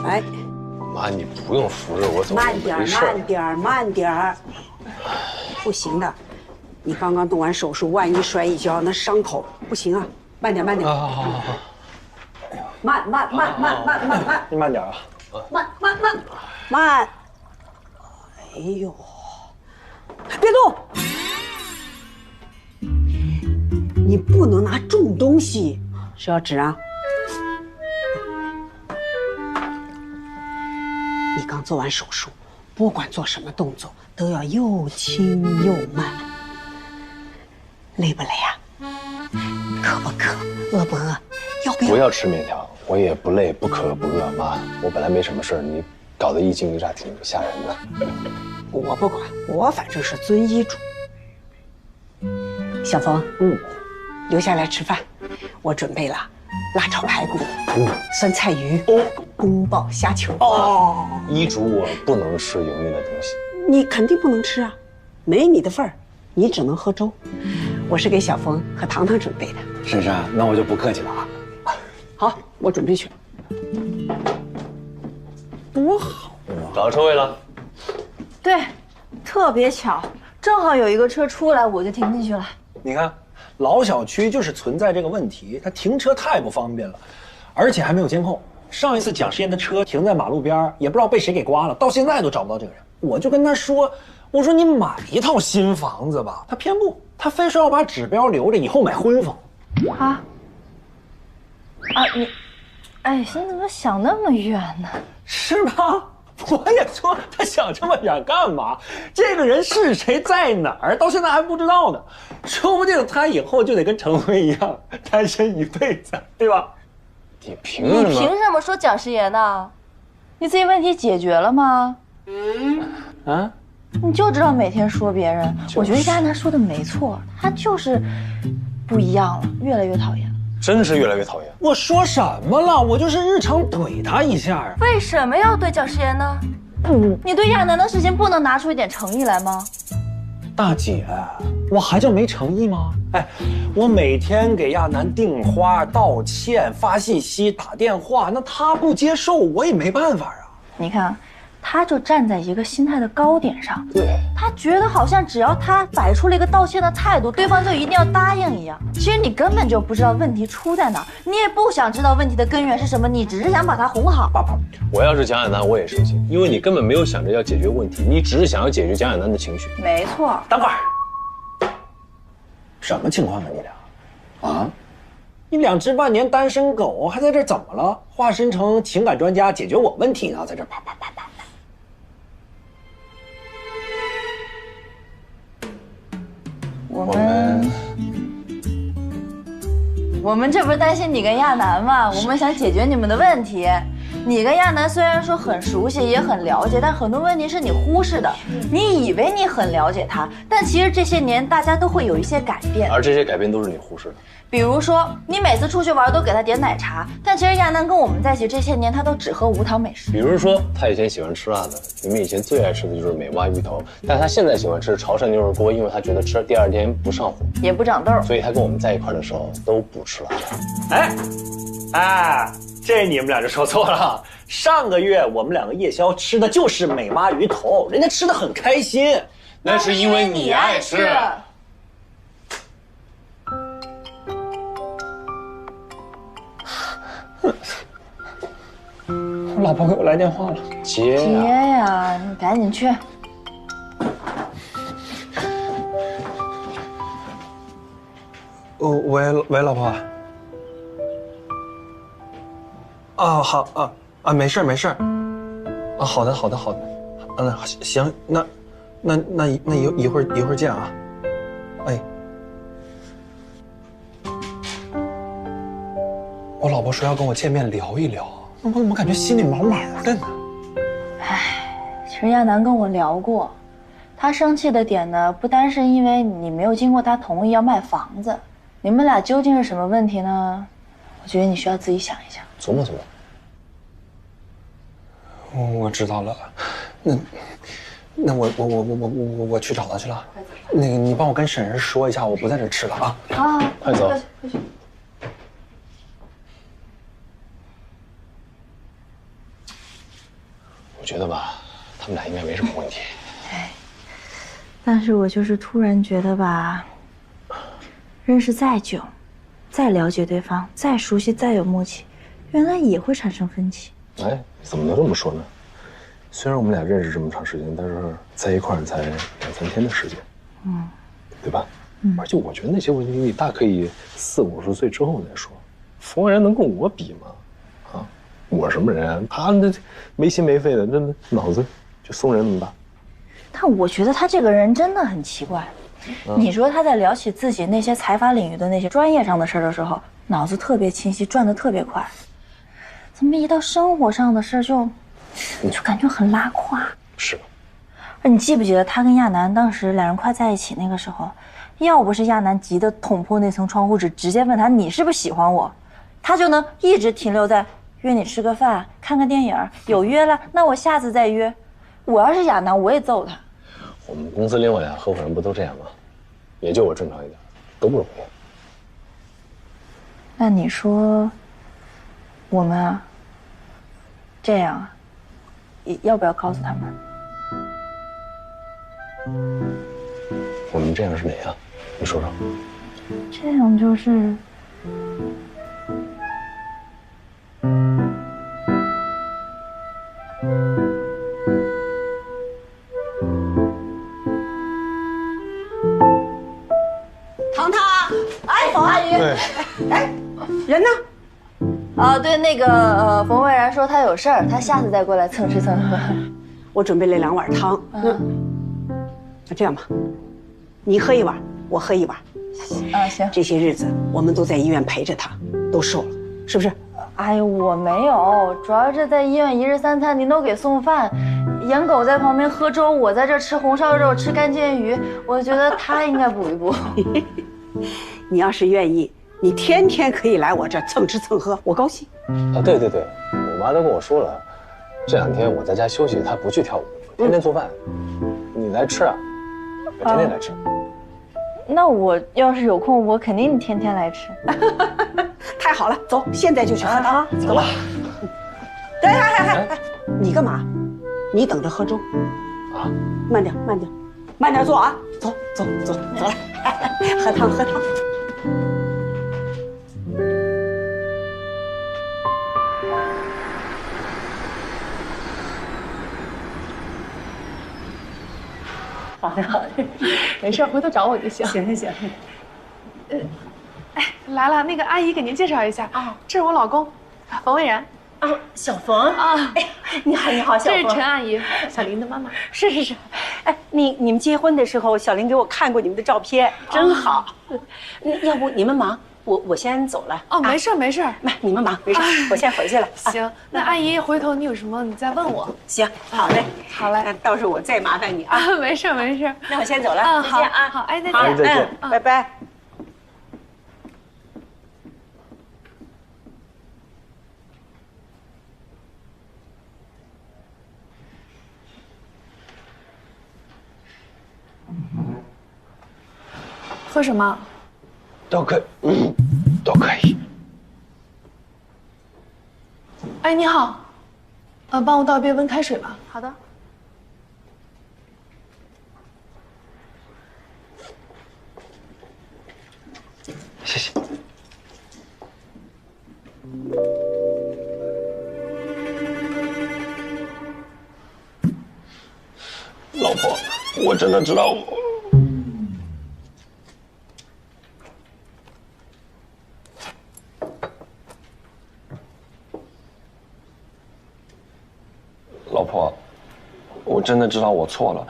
来，妈，你不用扶着我走，慢点，没事。慢点，慢点。不行的，你刚刚动完手术，万一摔一跤，那伤口不行啊！慢点，慢点。好。慢，你慢点啊！慢。哎呦，别动！你不能拿重东西，是要纸啊？你刚做完手术，不管做什么动作都要又轻又慢。累不累啊？渴不渴？饿不饿？要不要？不要吃面条，我也不累，不渴不饿。妈，我本来没什么事儿，你搞得一惊一乍，挺吓人的。我不管，我反正是遵医嘱。小冯，留下来吃饭，我准备了辣炒排骨、酸菜鱼、宫爆虾球。医嘱我不能吃油腻的东西。你肯定不能吃啊，没你的份儿，你只能喝粥。我是给小冯和糖糖准备的。珊珊，那我就不客气了啊。好，我准备去。多好啊！找到车位了。对，特别巧，正好有一个车出来，我就停进去了。你看，老小区就是存在这个问题，它停车太不方便了，而且还没有监控。上一次蒋世燕的车停在马路边，也不知道被谁给刮了，到现在都找不到这个人。我就跟他说，我说你买一套新房子吧，他偏不，他非说要把指标留着，以后买婚房。你，哎，你怎么想那么远呢？是吧？我也说他想这么远干嘛？这个人是谁，在哪儿，到现在还不知道呢。说不定他以后就得跟程辉一样单身一辈子，对吧？你凭什么？你凭什么说蒋世妍呢？你自己问题解决了吗？你就知道每天说别人。我觉得亚楠说的没错，他就是不一样了，越来越讨厌。真是越来越讨厌。我说什么了？我就是日常怼他一下。为什么要怼蒋世妍呢？你对亚楠的事情不能拿出一点诚意来吗？大姐，我还叫没诚意吗？哎，我每天给亚楠订花、道歉、发信息、打电话，那他不接受，我也没办法啊。你看，他就站在一个心态的高点上，对，他觉得好像只要他摆出了一个道歉的态度，对方就一定要答应一样。其实你根本就不知道问题出在哪儿，你也不想知道问题的根源是什么，你只是想把他哄好。我要是蒋亚楠，我也生气，因为你根本没有想着要解决问题，你只是想要解决蒋亚楠的情绪。没错。等会儿，什么情况啊？你俩，啊？你2只半年单身狗还在这怎么了？化身成情感专家解决我问题呢？在这啪啪啪啪。我们这不是担心你跟亚楠吗？我们想解决你们的问题。你跟亚楠虽然说很熟悉，也很了解，但很多问题是你忽视的。你以为你很了解他，但其实这些年大家都会有一些改变，而这些改变都是你忽视的。比如说，你每次出去玩都给他点奶茶，但其实亚楠跟我们在一起这些年，他都只喝无糖美式。比如说，他以前喜欢吃辣的，你们以前最爱吃的就是美蛙鱼头，但他现在喜欢吃潮汕牛肉锅，因为他觉得吃第2天不上火，也不长痘，所以他跟我们在一块的时候都不吃辣。哎，这你们俩就说错了。上个月我们2个夜宵吃的就是美蛙鱼头，人家吃的很开心，那是因为你爱吃。我老婆给我来电话了，接呀，你赶紧去。喂，老婆。好没事啊，好的，行，那一会儿见啊，哎。我老婆说要跟我见面聊一聊，我怎么感觉心里毛毛的呢？其实亚楠跟我聊过，他生气的点呢，不单是因为你没有经过他同意要卖房子，你们俩究竟是什么问题呢？我觉得你需要自己想一想，琢磨琢磨。我知道了，那我去找他去了。那个，你帮我跟婶婶说一下，我不在这吃了啊。啊，快走。快去。我觉得吧，他们俩应该没什么问题。哎，但是我就是突然觉得吧，认识再久，再了解对方，再熟悉，再有默契，原来也会产生分歧。哎，怎么能这么说呢？虽然我们俩认识这么长时间，但是在一块儿才2、3天的时间，对吧？而且我觉得那些问题你大可以40、50岁之后再说。冯然能跟我比吗？啊，我什么人？他那没心没肺的，那脑子就松人那么大。但我觉得他这个人真的很奇怪。你说他在聊起自己那些财阀领域的那些专业上的事儿的时候，脑子特别清晰，转得特别快。怎么一到生活上的事儿就感觉很拉胯？是。而你记不记得他跟亚楠当时2人快在一起那个时候，要不是亚楠急得捅破那层窗户纸，直接问他你是不是喜欢我，他就能一直停留在约你吃个饭、看个电影，有约了，那我下次再约。我要是亚楠，我也揍他。我们公司另外2合伙人不都这样吗？也就我正常一点，都不容易。那你说，我们啊，这样啊，要不要告诉他们？我们这样是哪样？你说说。这样就是。糖糖，哎，冯阿姨，哎，人呢？啊，对，那个冯蔚然说他有事儿，他下次再过来蹭吃蹭喝。我准备了2碗汤。那这样吧，你喝1碗，我喝1碗。啊，行。这些日子我们都在医院陪着他，都瘦了，是不是？哎呦，我没有，主要是在医院1日3餐您都给送饭，养狗在旁边喝粥，我在这吃红烧肉，吃干煎鱼，我觉得他应该补一补。你要是愿意，你天天可以来我这蹭吃蹭喝，我高兴。啊，对，我妈都跟我说了，这2天我在家休息，她不去跳舞，天天做饭。你来吃啊？我天天来吃。那我要是有空，我肯定天天来吃。太好了，走，现在就去喝汤，走吧。哎，你干嘛？你等着喝粥。啊，慢点做啊！走了，喝汤。好的，没事，回头找我就行。行。哎，来了，那个阿姨给您介绍一下啊，这是我老公，冯蔚然。哦，小冯啊，哎，你好，小冯。这是陈阿姨，小林的妈妈。是。哎，你们结婚的时候，小林给我看过你们的照片，真好。要不你们忙，我先走了。哦，没事。你们忙，没事，我先回去了。行，那阿姨回头你有什么你再问我。行，好嘞。那到时候我再麻烦你啊。没事。那我先走了。再见啊。好，哎，再见。再见。拜拜。喝什么？都可以。哎，你好，帮我倒一杯温开水吧。好的。谢谢。老婆，我真的知道老婆，我真的知道我错了。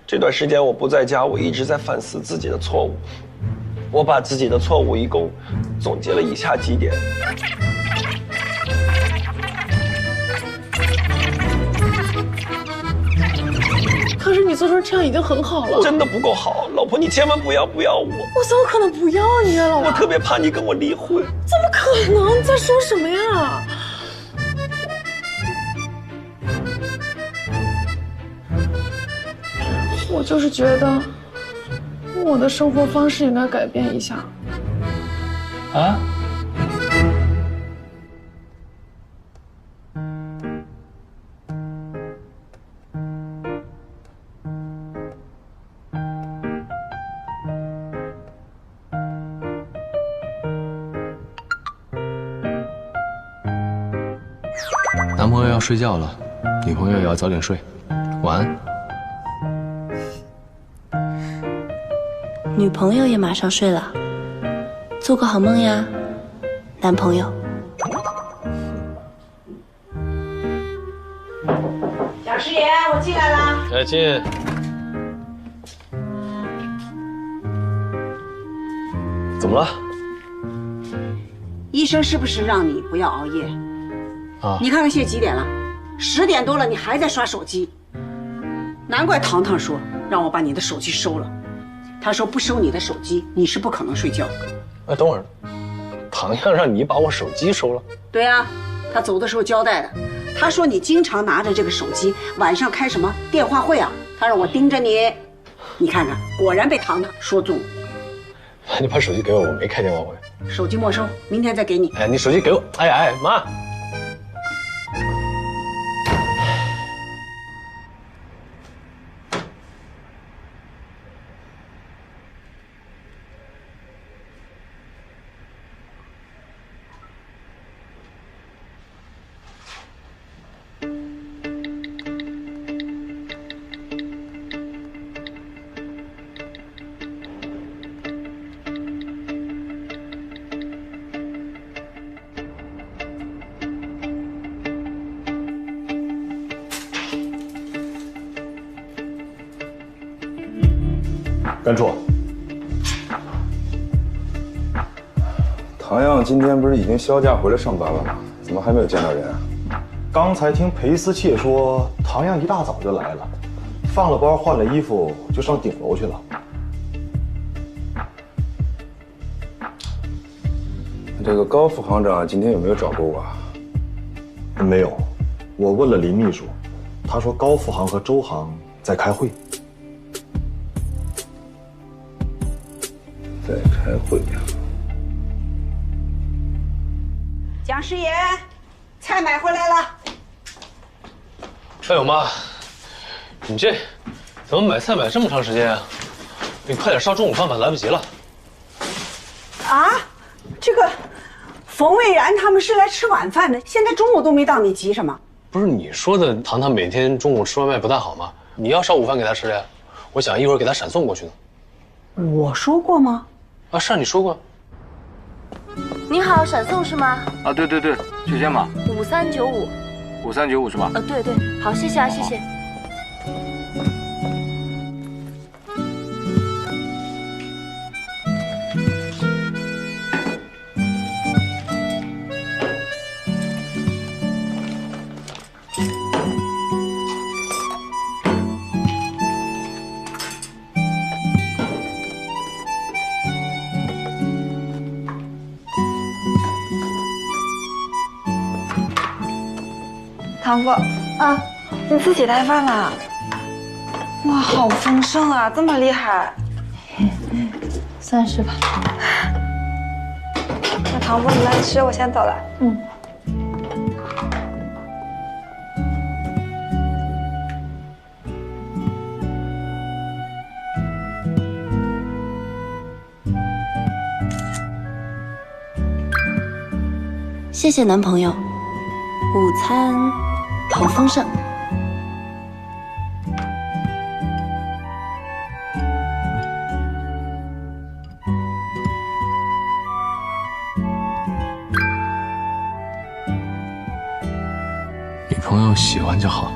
这段时间我不在家，我一直在反思自己的错误。我把自己的错误一共总结了以下几点。可是你做成这样已经很好了，真的不够好，老婆，你千万不要我。我怎么可能不要你啊，老婆？我特别怕你跟我离婚。怎么可能？你在说什么呀？就是觉得我的生活方式应该改变一下。啊？男朋友要睡觉了，女朋友也要早点睡，晚安。女朋友也马上睡了，做个好梦呀，男朋友。蒋师爷，我进来了。来进。怎么了？医生是不是让你不要熬夜？啊，你看看现在几点了？10点多了，你还在刷手机。难怪糖糖说让我把你的手机收了。他说不收你的手机，你是不可能睡觉。哎，等会儿，唐漾让你把我手机收了？对啊，他走的时候交代的。他说你经常拿着这个手机，晚上开什么电话会啊？他让我盯着你。你看看，果然被糖糖说中了。你把手机给我，我没开电话会。手机没收，明天再给你。哎，你手机给我。哎，妈。甘处，唐漾今天不是已经休假回来上班了吗？怎么还没有见到人啊？刚才听裴思切说，唐漾一大早就来了，放了包换了衣服就上顶楼去了。这个高副行长今天有没有找过我啊？没有，我问了林秘书，他说高副行和周行在开会。在开会呀！蒋师爷，菜买回来了。哎呦妈，你这怎么买菜买这么长时间啊？你快点烧中午饭吧，来不及了。啊，这个冯蔚然他们是来吃晚饭的，现在中午都没到，你急什么？不是你说的糖糖每天中午吃外卖不太好吗？你要烧午饭给他吃呀？我想一会儿给他闪送过去呢。我说过吗？啊，是啊，你说过。你好，闪送是吗？啊，对，去先吧。5395。5395是吧？对，好，谢谢啊，谢谢。糖果啊，你自己带饭啦？哇，好丰盛啊，这么厉害！算是吧。那糖果你慢吃，我先走了。谢谢男朋友，午餐好丰盛。女朋友喜欢就好。